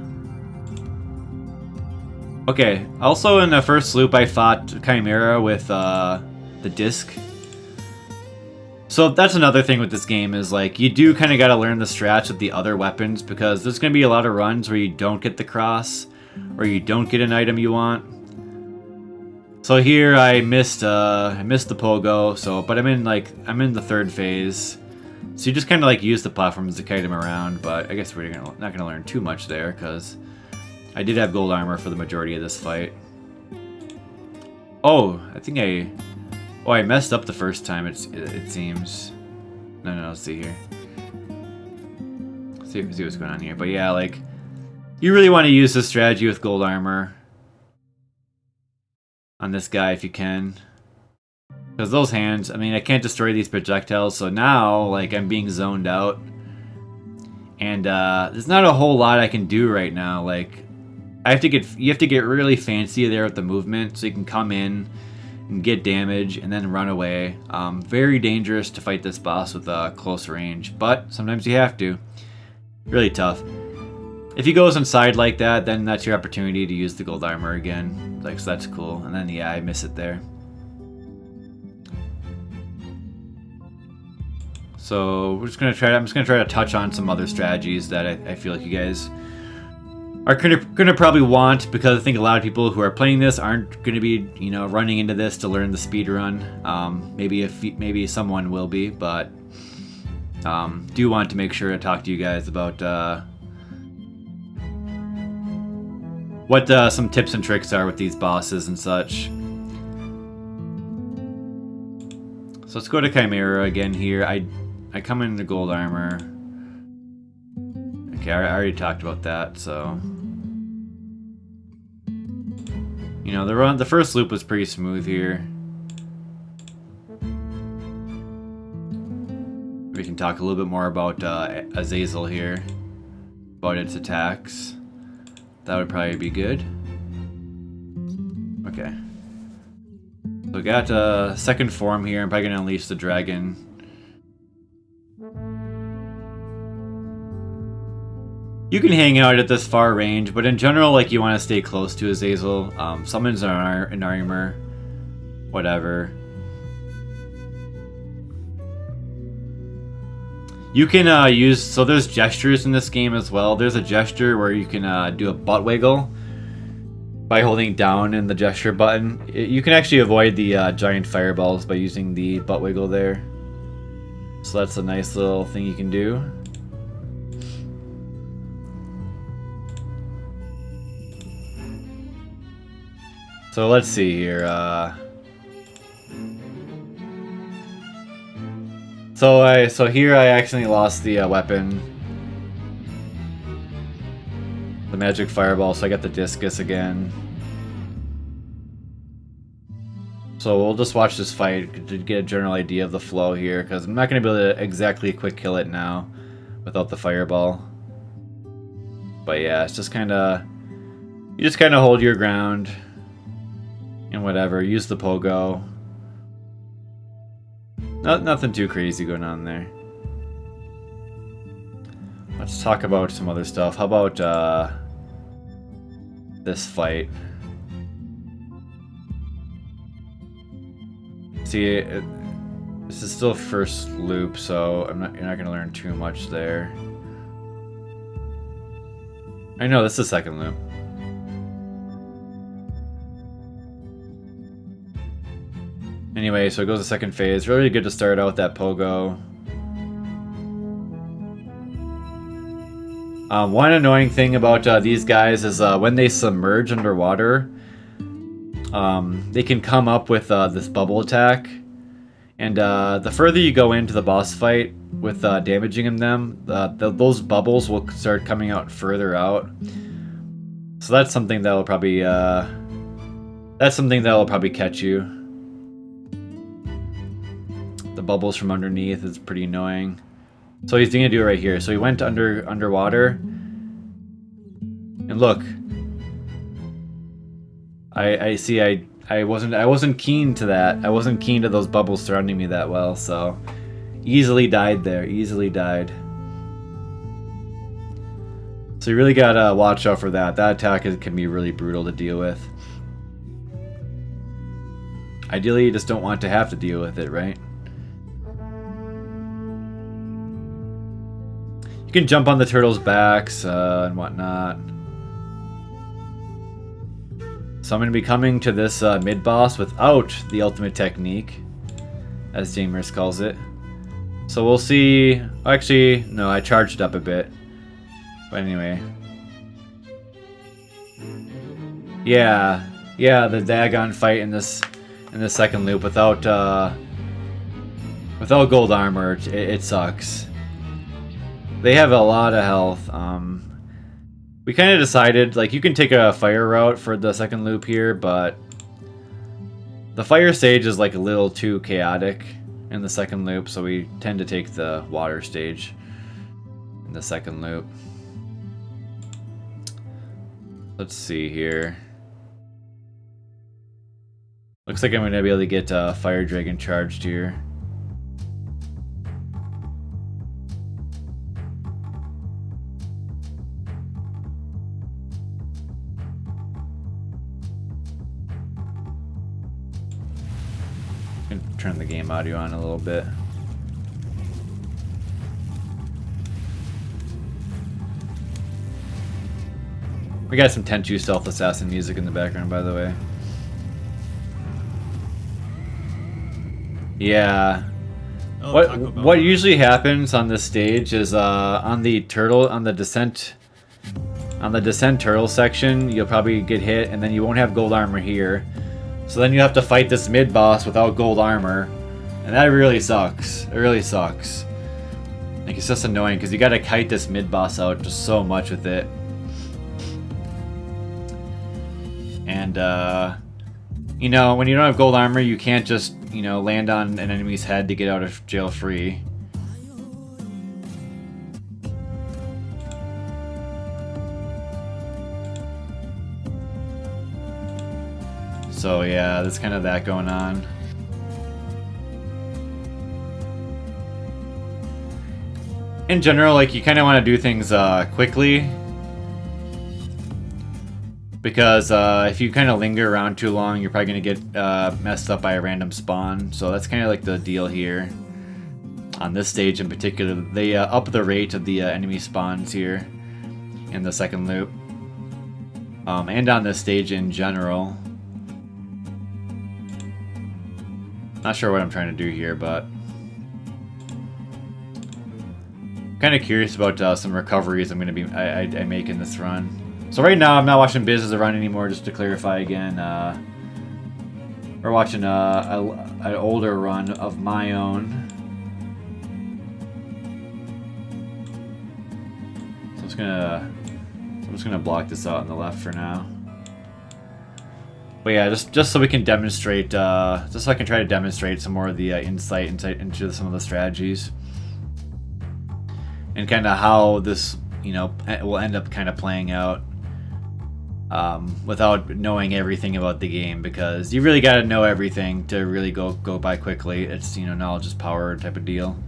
Okay, also in the first loop I fought Chimera with the disc. So that's another thing with this game is like you do kind of got to learn the strats with the other weapons because there's going to be a lot of runs where you don't get the cross or you don't get an item you want. So here I missed the pogo, so but I'm in the 3rd phase. So you just kind of like use the platforms to kite him around, but I guess we're not going to learn too much there because I did have gold armor for the majority of this fight. Oh, I messed up the first time, it seems. No, let's see here. See what's going on here. But yeah, like, you really want to use this strategy with gold armor on this guy if you can. Because those hands, I mean, I can't destroy these projectiles, so now, like, I'm being zoned out. And there's not a whole lot I can do right now. Like, you have to get really fancy there with the movement so you can come in and get damage and then run away. Very dangerous to fight this boss with close range, but sometimes you have to. Really tough. If he goes inside like that, then that's your opportunity to use the gold armor again. Like, so that's cool. And then yeah, I miss it there. So I'm just gonna try to touch on some other strategies that I feel like you guys are gonna probably want, because I think a lot of people who are playing this aren't gonna be, you know, running into this to learn the speed run. Maybe someone will be, but do want to make sure to talk to you guys about what some tips and tricks are with these bosses and such. So let's go to Chimera again here. I come into gold armor. Okay, I already talked about that, so you know, the first loop was pretty smooth here. We can talk a little bit more about Azazel here, about its attacks. That would probably be good. Okay. So we got second form here. I'm probably gonna unleash the dragon. You can hang out at this far range, but in general, like, you want to stay close to Azazel. Summons an armor, whatever. You can use, so there's gestures in this game as well. There's a gesture where you can do a butt wiggle by holding down in the gesture button. You can actually avoid the giant fireballs by using the butt wiggle there. So that's a nice little thing you can do. So let's see here. So here I accidentally lost the weapon, the magic fireball. So I got the discus again. So we'll just watch this fight to get a general idea of the flow here, because I'm not going to be able to exactly quick kill it now without the fireball. But yeah, it's just kind of, you just kind of hold your ground. And whatever, use the pogo. Nothing too crazy going on there. Let's talk about some other stuff. How about this fight? See, this is still first loop, so you're not gonna learn too much there. I know this is second loop. Anyway, so it goes to second phase. Really good to start out with that pogo. One annoying thing about these guys is when they submerge underwater, they can come up with this bubble attack. And the further you go into the boss fight with damaging them, those bubbles will start coming out further out. So that's something that will probably That's something that'll probably catch you. The bubbles from underneath is pretty annoying. So he's gonna do it right here. So he went underwater. And look. I see I wasn't keen to that. I wasn't keen to those bubbles surrounding me that well, so easily died there. Easily died. So you really gotta watch out for that. That attack can be really brutal to deal with. Ideally, you just don't want to have to deal with it, right? You can jump on the turtles' backs and whatnot. So I'm going to be coming to this mid-boss without the ultimate technique, as Jamers calls it. So we'll see. Actually, no, I charged up a bit. But anyway. Yeah, the Dagon fight in this second loop without gold armor, it sucks. They have a lot of health. We kind of decided, like, you can take a fire route for the second loop here, but the fire stage is like a little too chaotic in the second loop, so we tend to take the water stage in the second loop. Let's see here. Looks like I'm going to be able to get Fire Dragon charged here. Turn the game audio on a little bit. We got some Tenchu Stealth Assassin music in the background, by the way. Yeah. Oh, what usually happens on this stage is on the descent turtle section, you'll probably get hit, and then you won't have gold armor here. So then you have to fight this mid-boss without gold armor. And that really sucks. It really sucks. Like, it's just annoying because you gotta kite this mid-boss out just so much with it. And, you know, when you don't have gold armor, you can't just, you know, land on an enemy's head to get out of jail free. So yeah, there's kind of that going on. In general, like, you kind of want to do things quickly. Because if you kind of linger around too long, you're probably going to get messed up by a random spawn. So that's kind of like the deal here. On this stage in particular, they up the rate of the enemy spawns here in the second loop. And on this stage in general. Not sure what I'm trying to do here, but kind of curious about some recoveries I'm going to be I make in this run. So right now I'm not watching Biz as a run anymore, just to clarify again. We're watching an older run of my own. So I'm just gonna block this out on the left for now. But yeah, just so we can demonstrate, just so I can try to demonstrate some more of the insight into some of the strategies. And kind of how this, you know, will end up kind of playing out without knowing everything about the game, because you really got to know everything to really go by quickly. It's, you know, knowledge is power type of deal.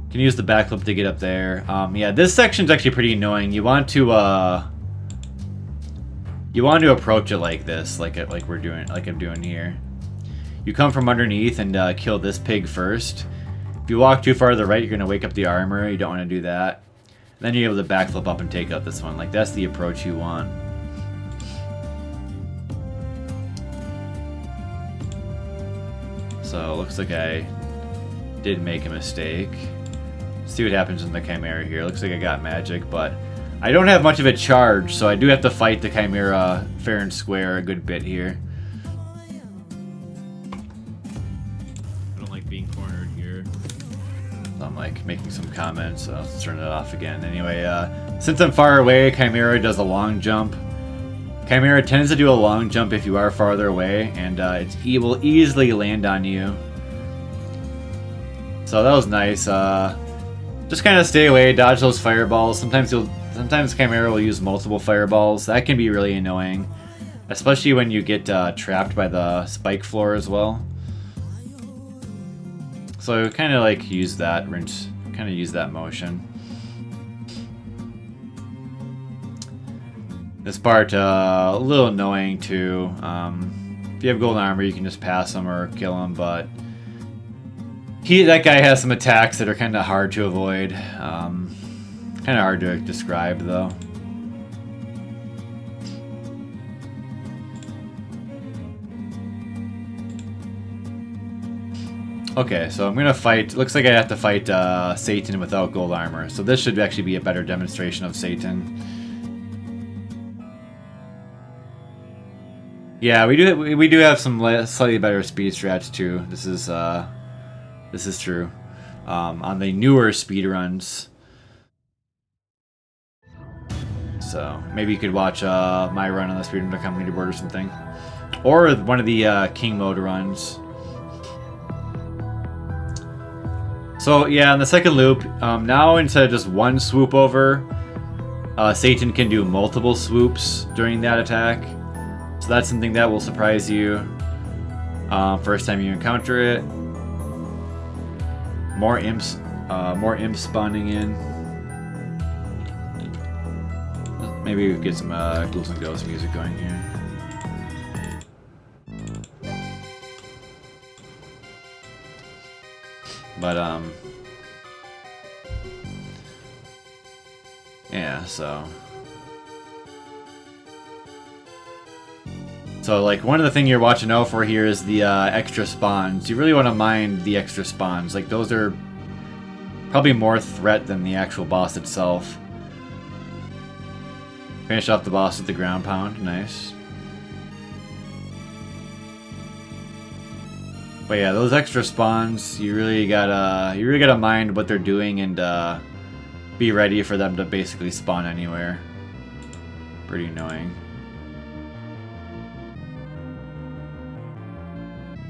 You can use the backflip to get up there. Yeah, this section's actually pretty annoying. You want to approach it like this, like I'm doing here. You come from underneath and kill this pig first. If you walk too far to the right, you're gonna wake up the armor. You don't want to do that. Then you're able to backflip up and take out this one. Like, that's the approach you want. So looks like I did make a mistake. Let's see what happens in the Chimera here. Looks like I got magic, but I don't have much of a charge, so I do have to fight the Chimera fair and square a good bit here. I don't like being cornered here. So I'm like making some comments, so I'll turn it off again. Anyway, since I'm far away, Chimera does a long jump. Chimera tends to do a long jump if you are farther away, and it will easily land on you. So that was nice. Just kind of stay away, dodge those fireballs. Sometimes Chimera will use multiple fireballs. That can be really annoying, especially when you get trapped by the spike floor as well. So kind of like use that motion. This part a little annoying too. If you have golden armor, you can just pass him or kill him, but that guy has some attacks that are kind of hard to avoid. Kind of hard to describe though. Okay, so I'm gonna fight. Looks like I have to fight Satan without gold armor. So this should actually be a better demonstration of Satan. Yeah, we do have some slightly better speed strats too. This is true. On the newer speedruns. So maybe you could watch my run on the speedrun.com leaderboard or something, or one of the king mode runs. So yeah, in the second loop, now instead of just one swoop over, Satan can do multiple swoops during that attack. So that's something that will surprise you first time you encounter it. More imps spawning in. Maybe we get some Ghouls and Ghosts music going here. But yeah, so like one of the things you're watching out for here is the extra spawns. You really want to mind the extra spawns. Like those are probably more threat than the actual boss itself. Finish off the boss with the ground pound. Nice. But yeah, those extra spawns, you really gotta mind what they're doing and be ready for them to basically spawn anywhere. Pretty annoying.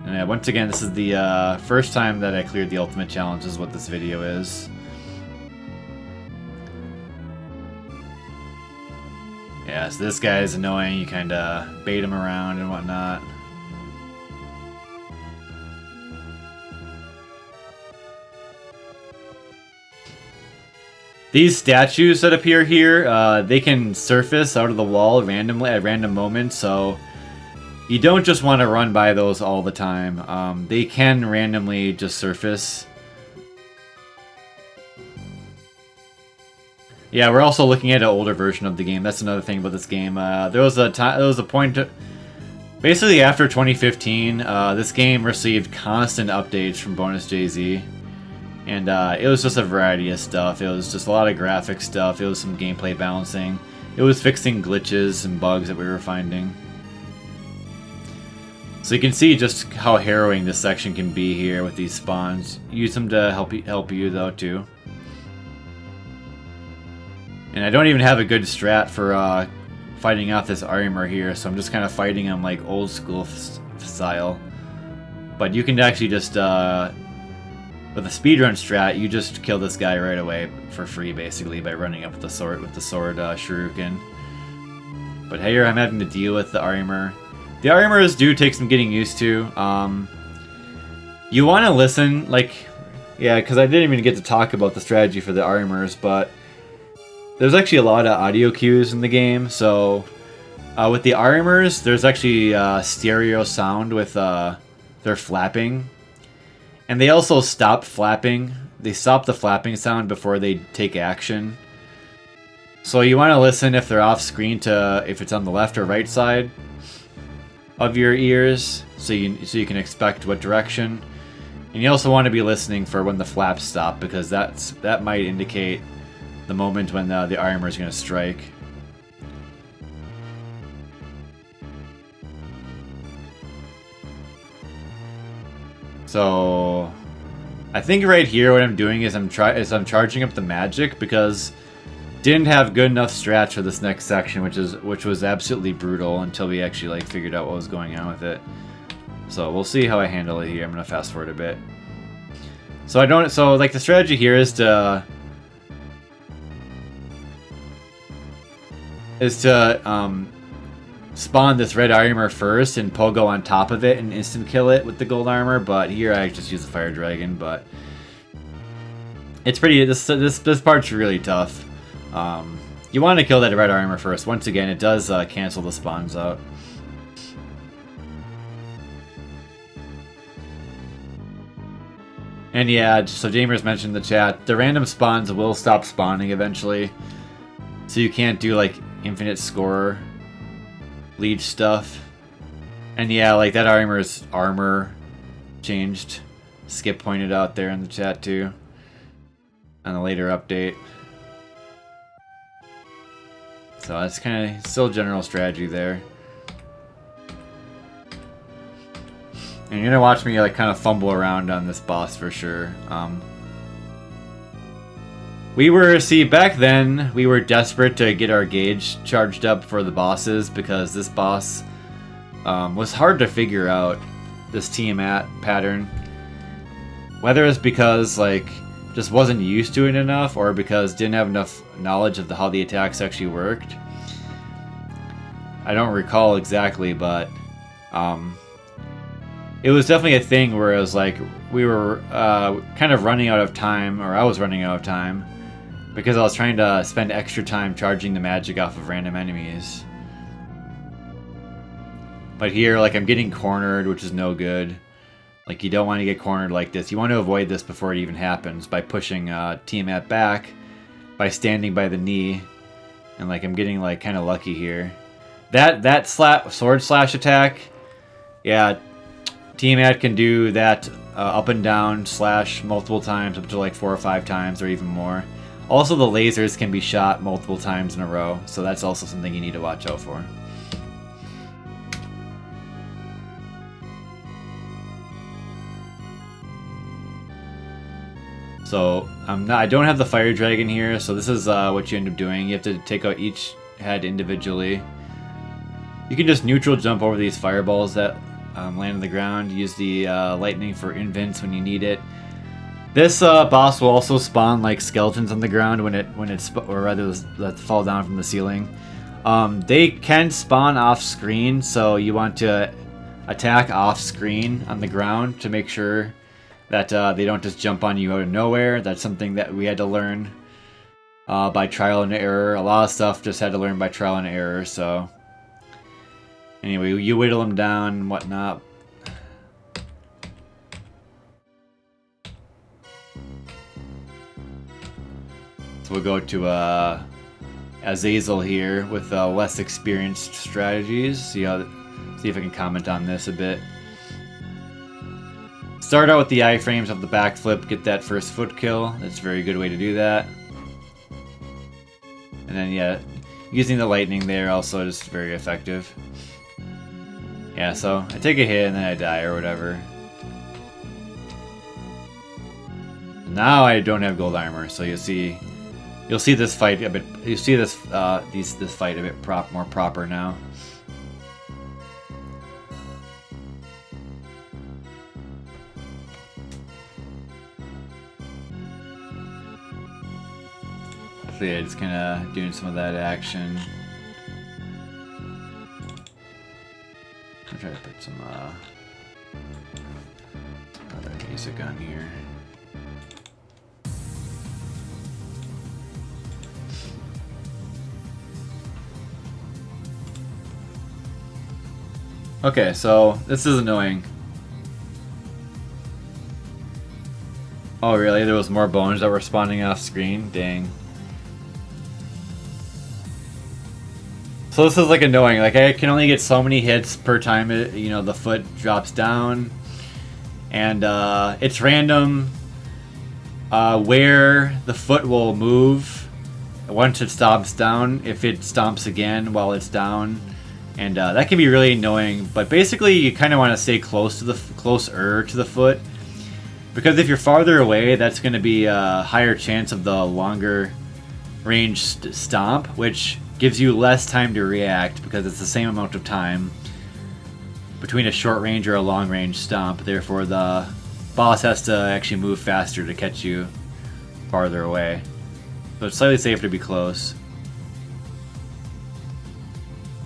And yeah, once again, this is the first time that I cleared the ultimate challenge, is what this video is. Yeah, so this guy is annoying. You kind of bait him around and whatnot. These statues that appear here, they can surface out of the wall randomly at random moments, so you don't just want to run by those all the time. They can randomly just surface. Yeah, we're also looking at an older version of the game. That's another thing about this game. There was a point, basically after 2015, this game received constant updates from Bonus Jay-Z. And it was just a variety of stuff. It was just a lot of graphic stuff. It was some gameplay balancing. It was fixing glitches and bugs that we were finding. So you can see just how harrowing this section can be here with these spawns. Use them to help you though too. And I don't even have a good strat for fighting off this armor here, so I'm just kind of fighting him like old school style. But you can actually just with a speedrun strat, you just kill this guy right away for free, basically, by running up with the sword shuriken. But here I'm having to deal with the armor. The armors do take some getting used to. You want to listen, like, yeah, because I didn't even get to talk about the strategy for the armors, but there's actually a lot of audio cues in the game. So with the armors, there's actually stereo sound with their flapping. And they also stop flapping. They stop the flapping sound before they take action. So you want to listen if they're off screen to if it's on the left or right side of your ears, so you can expect what direction. And you also want to be listening for when the flaps stop, because that might indicate the moment when the armor is going to strike. So I think right here what I'm doing is I'm charging up the magic, because Didn't have good enough strats for this next section, which was absolutely brutal until we actually like figured out what was going on with it. So we'll see how I handle it here. I'm gonna fast forward a bit. So like the strategy here is to spawn this red armor first and pogo on top of it and instant kill it with the gold armor. But here I just use the fire dragon. But it's pretty. This part's really tough. You want to kill that red armor first. Once again, it does cancel the spawns out. And yeah, so Jamers mentioned in the chat, the random spawns will stop spawning eventually. So you can't do like infinite score leech stuff. And yeah, like that armor changed. Skip pointed out there in the chat too. On a later update. So that's kind of still general strategy there. And you're gonna watch me like kind of fumble around on this boss for sure. Back then we were desperate to get our gauge charged up for the bosses because this boss was hard to figure out, this Tiamat pattern. Whether it's because like just wasn't used to it enough or because didn't have enough knowledge of how the attacks actually worked. I don't recall exactly, but it was definitely a thing where it was like we were kind of running out of time, or I was running out of time, because I was trying to spend extra time charging the magic off of random enemies. But here, like, I'm getting cornered, which is no good. Like, you don't want to get cornered like this. You want to avoid this before it even happens by pushing Tiamat back, by standing by the knee, and like I'm getting like kind of lucky here. That sword slash attack, yeah. Tiamat can do that up and down slash multiple times, up to like 4 or 5 times or even more. Also, the lasers can be shot multiple times in a row, so that's also something you need to watch out for. So I don't have the fire dragon here, so this is what you end up doing. You have to take out each head individually. You can just neutral jump over these fireballs that land on the ground. Use the lightning for invents when you need it. This boss will also spawn like skeletons on the ground or rather that fall down from the ceiling. They can spawn off screen, so you want to attack off screen on the ground to make sure that they don't just jump on you out of nowhere. That's something that we had to learn by trial and error. A lot of stuff just had to learn by trial and error, so anyway, you whittle them down and whatnot. So we'll go to Azazel here with less experienced strategies. See if I can comment on this a bit. Start out with the iframes of the backflip, get that first foot kill. That's a very good way to do that. And then yeah, using the lightning there also just very effective. Yeah, so I take a hit and then I die or whatever. Now I don't have gold armor, so you'll see this fight a bit. You see this fight a bit more proper now. So yeah, just kind of doing some of that action. I'll try to put some other music on here. Okay, so this is annoying. Oh really? There was more bones that were spawning off screen? Dang. So this is like annoying. Like I can only get so many hits per time the foot drops down, and it's random where the foot will move once it stomps down. If it stomps again while it's down, and that can be really annoying. But basically, you kind of want to stay closer to the foot, because if you're farther away, that's going to be a higher chance of the longer ranged stomp, which gives you less time to react because it's the same amount of time between a short range or a long range stomp. Therefore, the boss has to actually move faster to catch you farther away. So it's slightly safer to be close.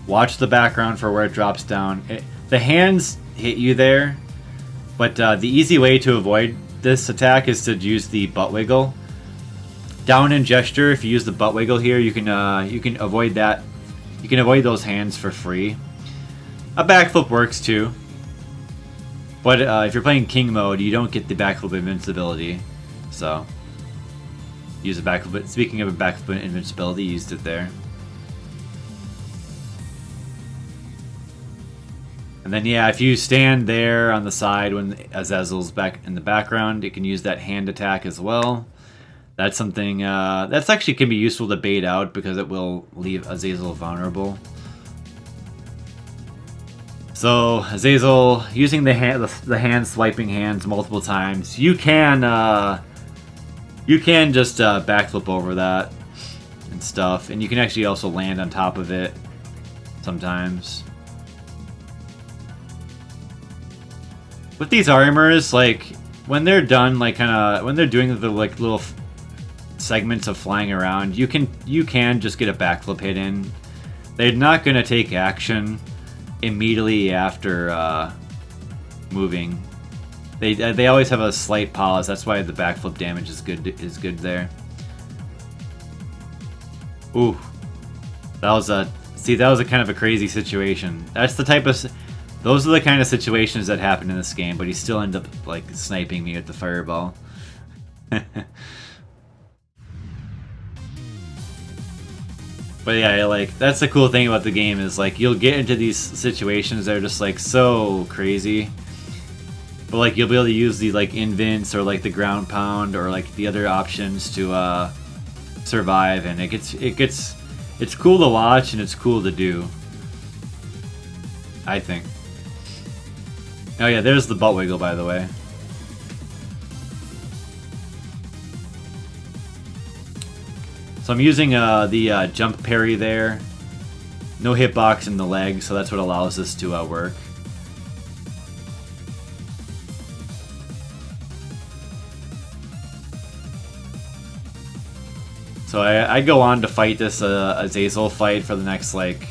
Watch the background for where it drops down. The hands hit you there, but the easy way to avoid this attack is to use the butt wiggle. Down in gesture, if you use the butt wiggle here, you can avoid that. You can avoid those hands for free. A backflip works too, but if you're playing king mode, you don't get the backflip invincibility. So use a backflip. Speaking of a backflip invincibility, used it there. And then yeah, if you stand there on the side when Azazel's back in the background, it can use that hand attack as well. That's something that's actually can be useful to bait out because it will leave Azazel vulnerable. So Azazel using the hand swiping hands multiple times, you can just backflip over that and stuff, and you can actually also land on top of it sometimes. With these armors, like when they're done, like when they're doing the like little segments of flying around, you can just get a backflip hit in. They're not gonna take action immediately after moving. They always have a slight pause. That's why the backflip damage is good there. Ooh, that was a kind of a crazy situation. That's the type of those are the kind of situations that happen in this game, but he still ended up like sniping me with the fireball. But yeah, like that's the cool thing about the game is like you'll get into these situations that are just like so crazy, but like you'll be able to use the like invints or like the ground pound or like the other options to survive, and it's cool to watch and it's cool to do, I think. Oh yeah, there's the butt wiggle, by the way. So I'm using the jump parry there. No hitbox in the leg, so that's what allows this to work. So I go on to fight this Azazel fight for the next like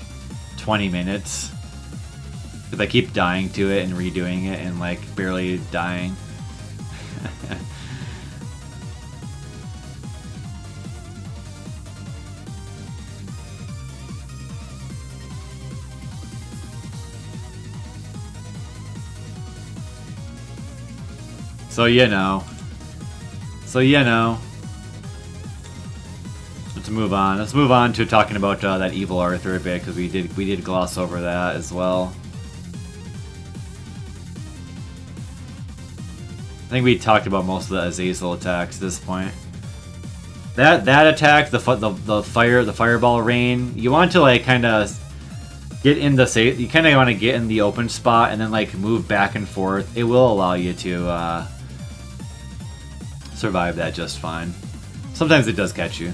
20 minutes. Because I keep dying to it and redoing it and like barely dying. So you know. Let's move on. Let's move on to talking about that evil Arthur a bit, because we did gloss over that as well. I think we talked about most of the Azazel attacks at this point. That attack, the fireball rain, you want to like kind of get in the safe. You kind of want to get in the open spot and then like move back and forth. It will allow you to survive that just fine. Sometimes it does catch you.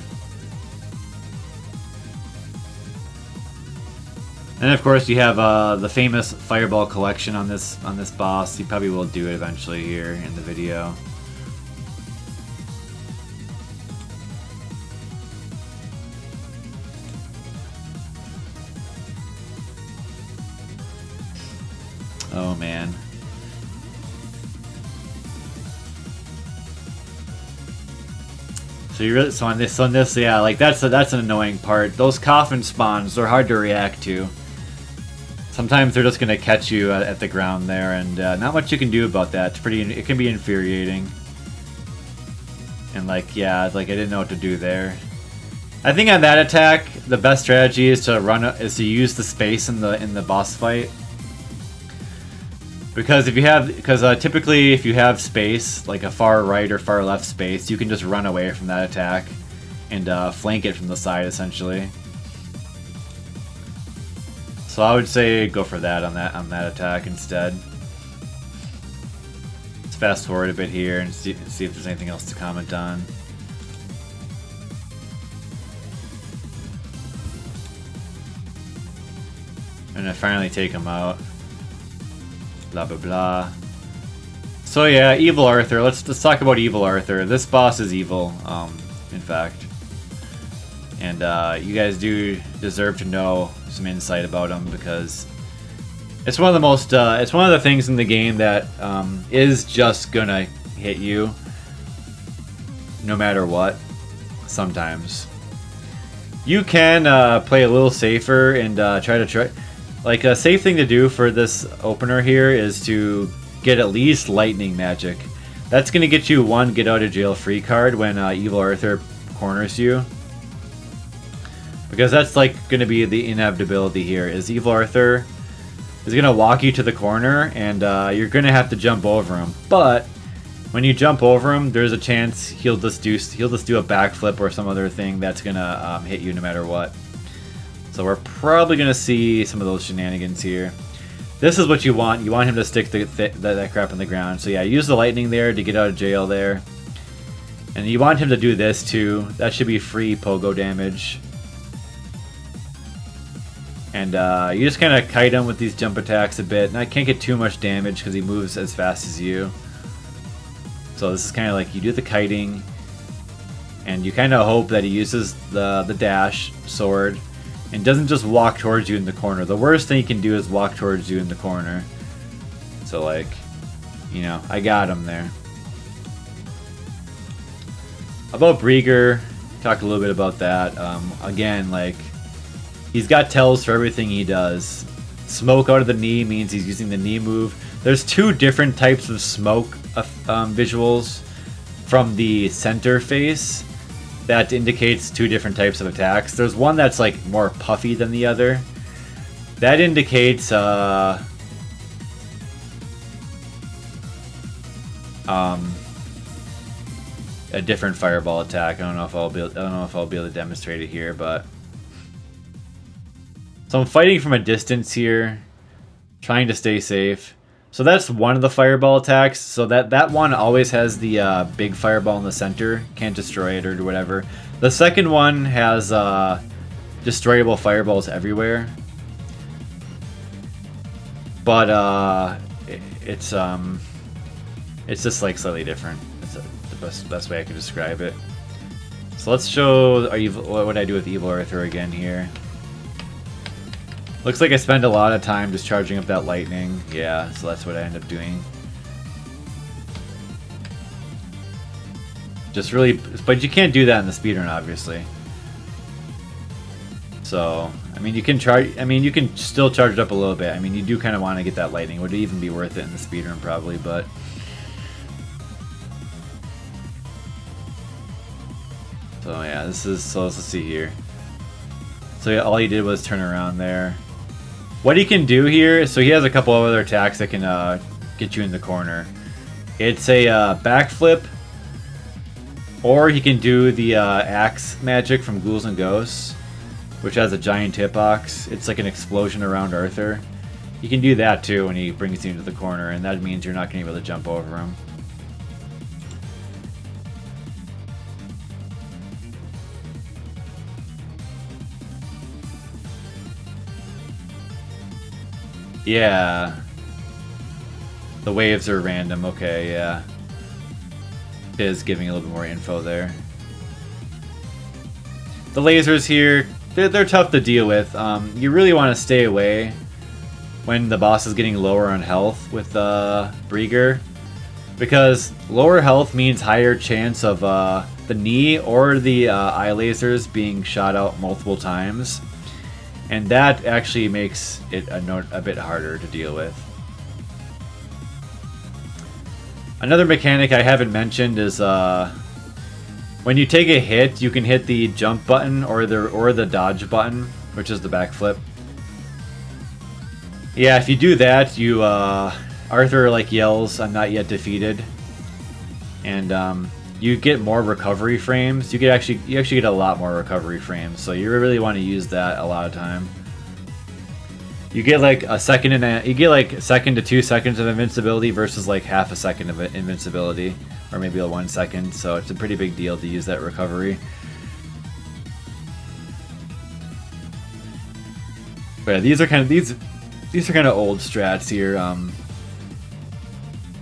And of course you have the famous fireball collection on this boss. You probably will do it eventually here in the video. Oh man. So you really on this yeah, like that's an annoying part. Those coffin spawns, they're hard to react to. Sometimes they're just gonna catch you at the ground there, and not much you can do about that. It can be infuriating. And like yeah, like I didn't know what to do there. I think on that attack, the best strategy is to use the space in the boss fight. Because typically if you have space, like a far right or far left space, you can just run away from that attack and flank it from the side essentially. So I would say go for that on that attack instead. Let's fast forward a bit here and see if there's anything else to comment on. And I finally take him out. Blah blah blah. So yeah, Evil Arthur. Let's talk about Evil Arthur. This boss is evil, in fact. And you guys do deserve to know some insight about him because it's one of the most it's one of the things in the game that is just gonna hit you no matter what. Sometimes you can play a little safer and try like a safe thing to do for this opener here is to get at least lightning magic. That's gonna get you one get out of jail free card when Evil Arthur corners you. Because that's like going to be the inevitability here, is Evil Arthur is going to walk you to the corner and you're going to have to jump over him. But when you jump over him, there's a chance he'll just do a backflip or some other thing that's going to hit you no matter what. So we're probably going to see some of those shenanigans here. This is what you want. You want him to stick that crap on the ground. So yeah, use the lightning there to get out of jail there. And you want him to do this too. That should be free pogo damage. And you just kind of kite him with these jump attacks a bit. And I can't get too much damage because he moves as fast as you. So this is kind of like you do the kiting. And you kind of hope that he uses the dash sword. And doesn't just walk towards you in the corner. The worst thing he can do is walk towards you in the corner. So like, you know, I got him there. About Brieger, talk a little bit about that. Again, like, he's got tells for everything he does. Smoke out of the knee means he's using the knee move. There's two different types of smoke visuals from the center face that indicates two different types of attacks. There's one that's like more puffy than the other. That indicates a different fireball attack. I don't know if I'll be able to demonstrate it here, but so I'm fighting from a distance here, trying to stay safe. So that's one of the fireball attacks. So that one always has the big fireball in the center. Can't destroy it or whatever. The second one has destroyable fireballs everywhere. But it's just like slightly different. It's the best way I can describe it. So let's show what I do with Evil Arthur again here. Looks like I spend a lot of time just charging up that lightning. Yeah, so that's what I end up doing. Just really, but you can't do that in the speedrun, obviously. So, I mean, you can still charge it up a little bit. I mean, you do kind of want to get that lightning. Would it even be worth it in the speedrun, probably, but. So yeah, let's see here. So yeah, all he did was turn around there. What he can do here, so he has a couple of other attacks that can get you in the corner. It's a backflip, or he can do the axe magic from Ghouls and Ghosts, which has a giant hitbox. It's like an explosion around Arthur. You can do that too when he brings you into the corner, and that means you're not going to be able to jump over him. Yeah. The waves are random. Okay, yeah. It is giving a little bit more info there. The lasers here, they're tough to deal with. You really want to stay away when the boss is getting lower on health with Brieger, because lower health means higher chance of the knee or the eye lasers being shot out multiple times. And that actually makes it a bit harder to deal with. Another mechanic I haven't mentioned is when you take a hit, you can hit the jump button or the dodge button, which is the backflip. Yeah, if you do that, you Arthur like yells, "I'm not yet defeated," and you get more recovery frames. You actually get a lot more recovery frames, so you really want to use that a lot of time. You get like a second second to 2 seconds of invincibility versus like half a second of invincibility, or maybe 1 second. So it's a pretty big deal to use that recovery. But yeah, these are kind of old strats here.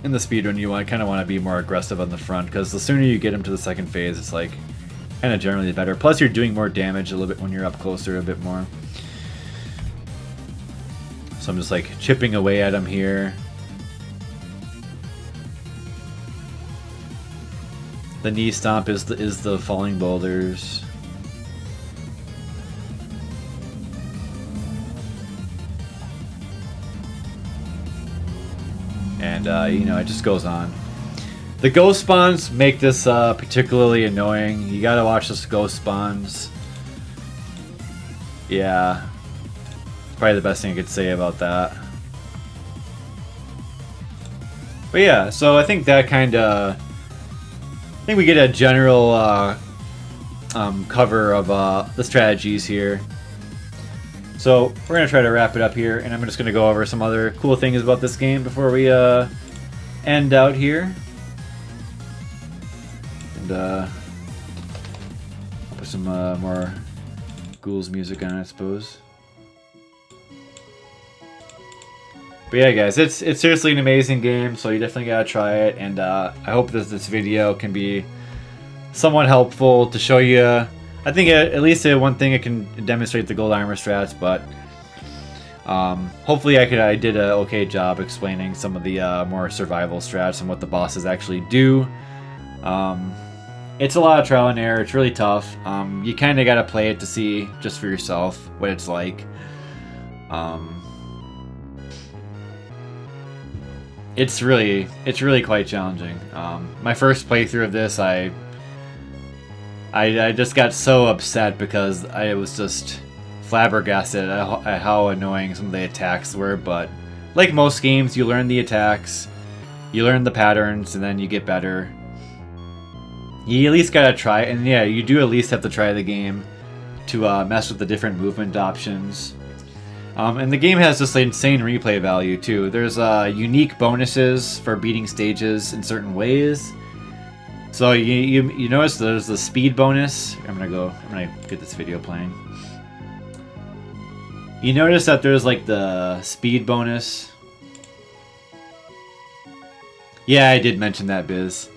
In the speedrun, you kind of want to be more aggressive on the front, because the sooner you get them to the second phase, it's like kind of generally better. Plus, you're doing more damage a little bit when you're up closer a bit more. So I'm just like chipping away at him here. The knee stomp is the falling boulders. And you know, it just goes on. The ghost spawns make this particularly annoying. You gotta watch those ghost spawns. Yeah, probably the best thing I could say about that. But yeah, so I think that I think we get a general cover of the strategies here. So we're going to try to wrap it up here, and I'm just going to go over some other cool things about this game before we end out here. And I'll put some more Ghouls music on, I suppose. But yeah, guys, it's seriously an amazing game, so you definitely gotta try it. And I hope that this video can be somewhat helpful to show you. I think at least one thing it can demonstrate the gold armor strats, but hopefully I did a okay job explaining some of the more survival strats and what the bosses actually do. It's a lot of trial and error. It's really tough. You kind of gotta play it to see just for yourself what it's like. It's really quite challenging. My first playthrough of this, I just got so upset because I was just flabbergasted at how annoying some of the attacks were. But like most games, you learn the attacks, you learn the patterns, and then you get better. You at least gotta try it, and yeah, you do at least have to try the game to mess with the different movement options. And the game has this insane replay value too. There's unique bonuses for beating stages in certain ways. So you notice there's the speed bonus. I'm gonna get this video playing. You notice that there's like the speed bonus. Yeah, I did mention that, Biz.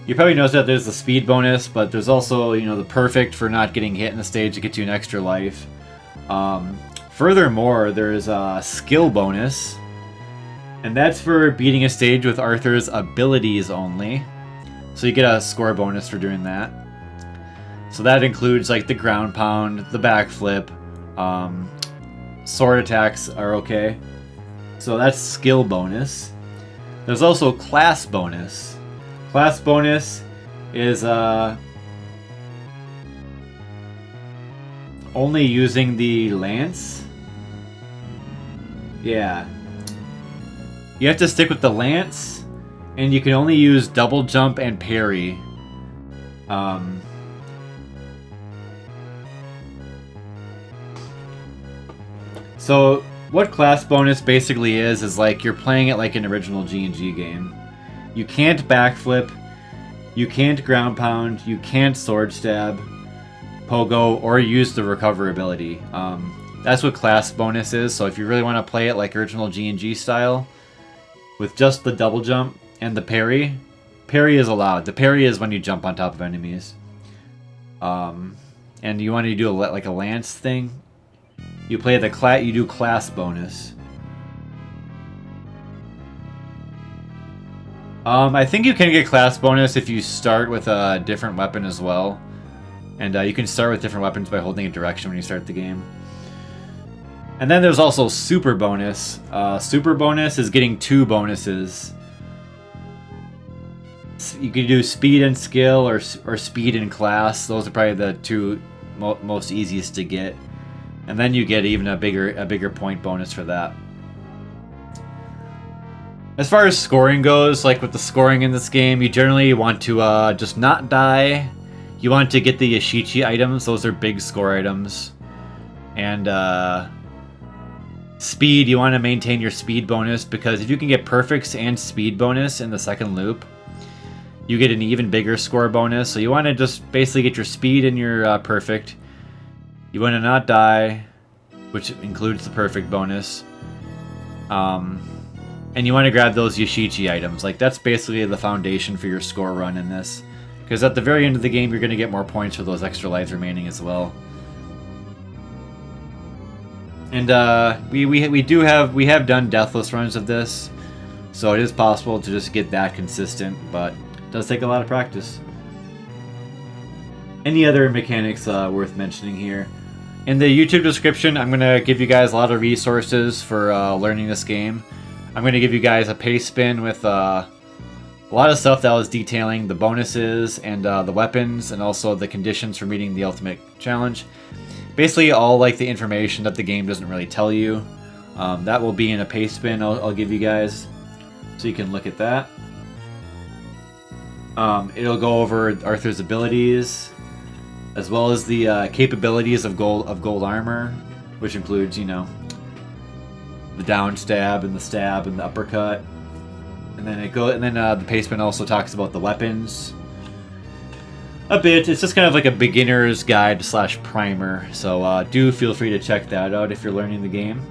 You probably noticed that there's the speed bonus, but there's also, you know, the perfect for not getting hit in the stage to get you an extra life. Furthermore, there's a skill bonus, and that's for beating a stage with Arthur's abilities only. So you get a score bonus for doing that. So that includes like the ground pound, the backflip, sword attacks are okay. So that's skill bonus. There's also class bonus. Class bonus is only using the lance. Yeah. You have to stick with the lance, and you can only use double jump and parry. So what class bonus basically is like you're playing it like an original G&G game. You can't backflip, you can't ground pound, you can't sword stab, pogo, or use the recover ability. That's what class bonus is. So if you really want to play it like original G&G style, with just the double jump and the parry is allowed. The parry is when you jump on top of enemies. And you want to do like a lance thing, you do class bonus. I think you can get class bonus if you start with a different weapon as well. And you can start with different weapons by holding a direction when you start the game. And then there's also super bonus. Super bonus is getting 2 bonuses. You can do speed and skill or speed and class. Those are probably the 2 most easiest to get. And then you get even a bigger point bonus for that. As far as scoring goes, like with the scoring in this game, you generally want to just not die. You want to get the Yashichi items. Those are big score items. And speed, you want to maintain your speed bonus, because if you can get perfects and speed bonus in the second loop, you get an even bigger score bonus. So you want to just basically get your speed and your perfect. You want to not die, which includes the perfect bonus. And you want to grab those Yashichi items. Like, that's basically the foundation for your score run in this. Because at the very end of the game, you're going to get more points for those extra lives remaining as well. And we have done deathless runs of this, so it is possible to just get that consistent, but it does take a lot of practice. Any other mechanics worth mentioning here? In the YouTube description, I'm going to give you guys a lot of resources for learning this game. I'm going to give you guys a pace spin with a lot of stuff that was detailing the bonuses and the weapons, and also the conditions for meeting the ultimate challenge. Basically all like the information that the game doesn't really tell you. That will be in a pace spin I'll give you guys, so you can look at that. It'll go over Arthur's abilities, as well as the capabilities of gold armor, which includes, you know, the down stab and the uppercut. And then the pace spin also talks about the weapons a bit. It's just kind of like a beginner's guide / primer, so do feel free to check that out if you're learning the game.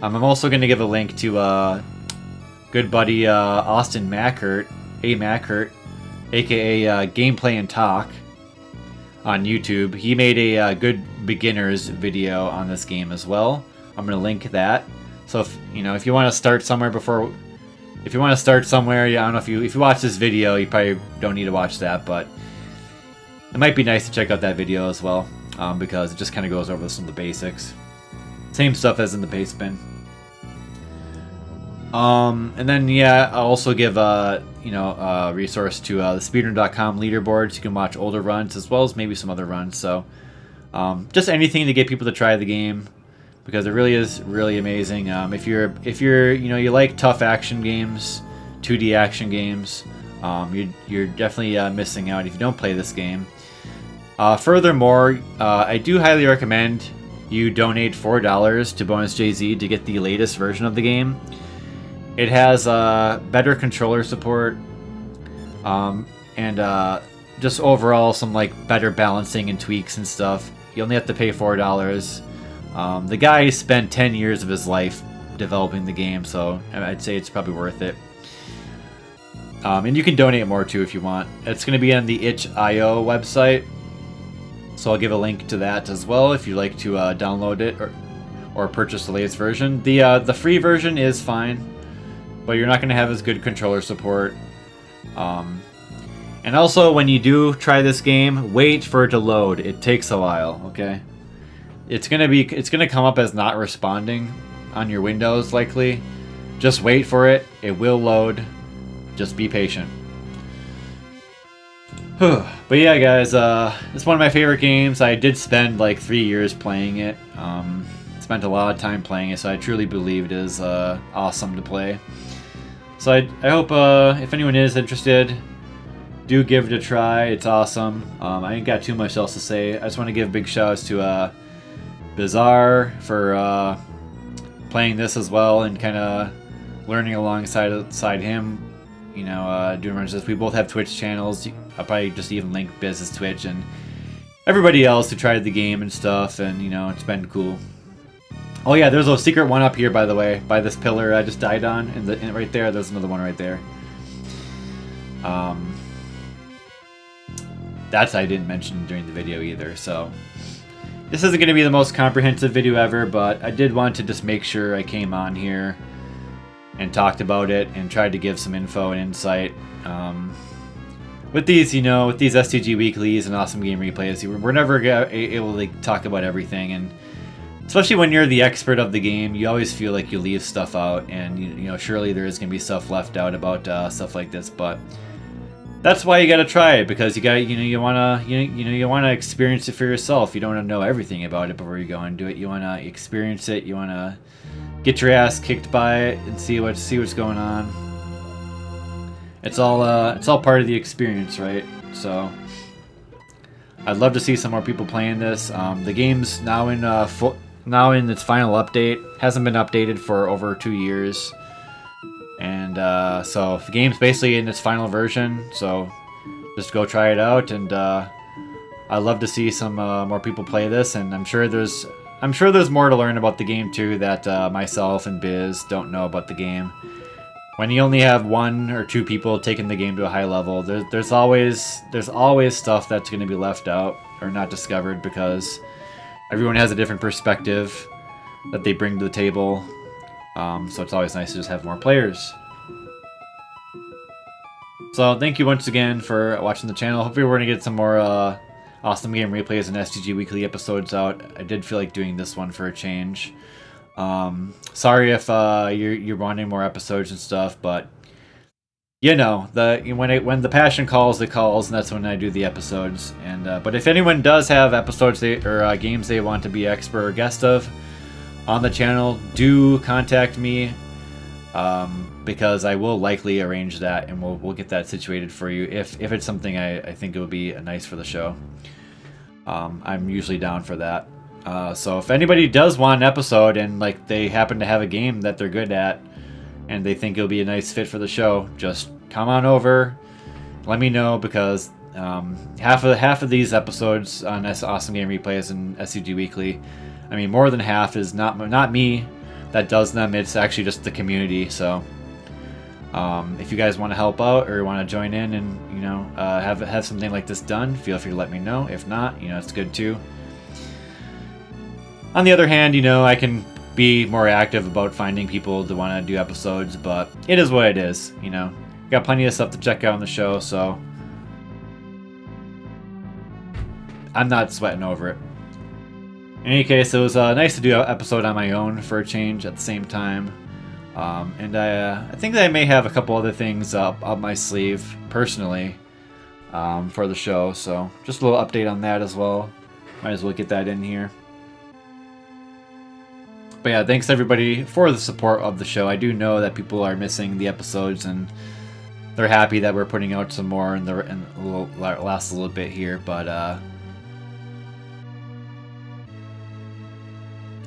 I'm also going to give a link to good buddy Austin Mackhurt, aka Gameplay and Talk on YouTube. He made a good beginner's video on this game as well. I'm going to link that. So if you want to start somewhere I don't know, if you watch this video, you probably don't need to watch that, but it might be nice to check out that video as well, because it just kind of goes over some of the basics. Same stuff as in the pace spin. And then, yeah, I'll also give a resource to the speedrun.com leaderboard, so you can watch older runs as well as maybe some other runs. So just anything to get people to try the game, because it really is really amazing. If you're you like tough action games, 2D action games, you're definitely missing out if you don't play this game. Furthermore, I do highly recommend you donate $4 to Bonus JZ to get the latest version of the game. It has better controller support, and just overall some better balancing and tweaks and stuff. You only have to pay $4. The guy spent 10 years of his life developing the game, so I'd say it's probably worth it. And you can donate more too if you want. It's going to be on the itch.io website, so I'll give a link to that as well if you'd like to download it or purchase the latest version. The free version is fine, but you're not going to have as good controller support. And also, when you do try this game, wait for it to load. It takes a while, okay? It's gonna come up as not responding on your Windows likely. Just wait for it. It will load. Just be patient. But yeah, guys, it's one of my favorite games. I did spend 3 years playing it. Spent a lot of time playing it, so I truly believe it is awesome to play. So I hope if anyone is interested, do give it a try. It's awesome. I ain't got too much else to say. I just want to give big shout outs to Bizarre for playing this as well and kind of learning alongside him. Doing runs. We both have Twitch channels. I'll probably just even link Biz's Twitch and everybody else who tried the game and stuff, and it's been cool. Oh yeah, there's a secret one up here, by the way, by this pillar I just died on, and right there, there's another one right there. That's I didn't mention during the video either, so this isn't going to be the most comprehensive video ever, but I did want to just make sure I came on here and talked about it and tried to give some info and insight. With these, with these STG weeklies and awesome game replays, we're never able to talk about everything, and especially when you're the expert of the game, you always feel like you leave stuff out, and surely there is going to be stuff left out about stuff like this, but that's why you got to try it, because you want to experience it for yourself. You don't want to know everything about it before you go and do it. You want to experience it. You want to get your ass kicked by it and see what's going on. It's all part of the experience, right? So I'd love to see some more people playing this. The game's now in its final update. Hasn't been updated for over 2 years. And so the game's basically in its final version, so just go try it out, and I'd love to see some more people play this, and I'm sure there's more to learn about the game too that myself and Biz don't know about the game. When you only have 1 or 2 people taking the game to a high level, there's always stuff that's going to be left out or not discovered because everyone has a different perspective that they bring to the table. So it's always nice to just have more players. So thank you once again for watching the channel. Hopefully we're going to get some more awesome game replays and STG weekly episodes out. I did feel like doing this one for a change. Sorry if you're wanting more episodes and stuff, but you know, when the passion calls, it calls, and that's when I do the episodes. And but if anyone does have episodes or games they want to be expert or guest of on the channel, do contact me, because I will likely arrange that, and we'll get that situated for you if it's something I think it would be nice for the show. I'm usually down for that. So if anybody does want an episode and like they happen to have a game that they're good at and they think it'll be a nice fit for the show, just come on over, let me know, because half of these episodes on Awesome Game Replays and SCG Weekly, I mean more than half is not me that does them, it's actually just the community. So if you guys want to help out or want to join in and, you know, have something like this done, feel free to let me know. If not, you know, it's good too. On the other hand, you know, I can be more active about finding people to want to do episodes, but it is what it is, you know. Got plenty of stuff to check out on the show, so I'm not sweating over it. In any case, it was nice to do an episode on my own for a change at the same time. And I think that I may have a couple other things up my sleeve personally for the show, so just a little update on that as well. Might as well get that in here. But yeah, thanks everybody for the support of the show. I do know that people are missing the episodes, and they're happy that we're putting out some more, and it'll last a little bit here, but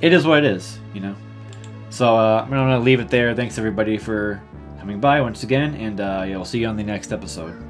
it is what it is, you know. So I'm going to leave it there. Thanks everybody for coming by once again, and yeah, we'll see you on the next episode.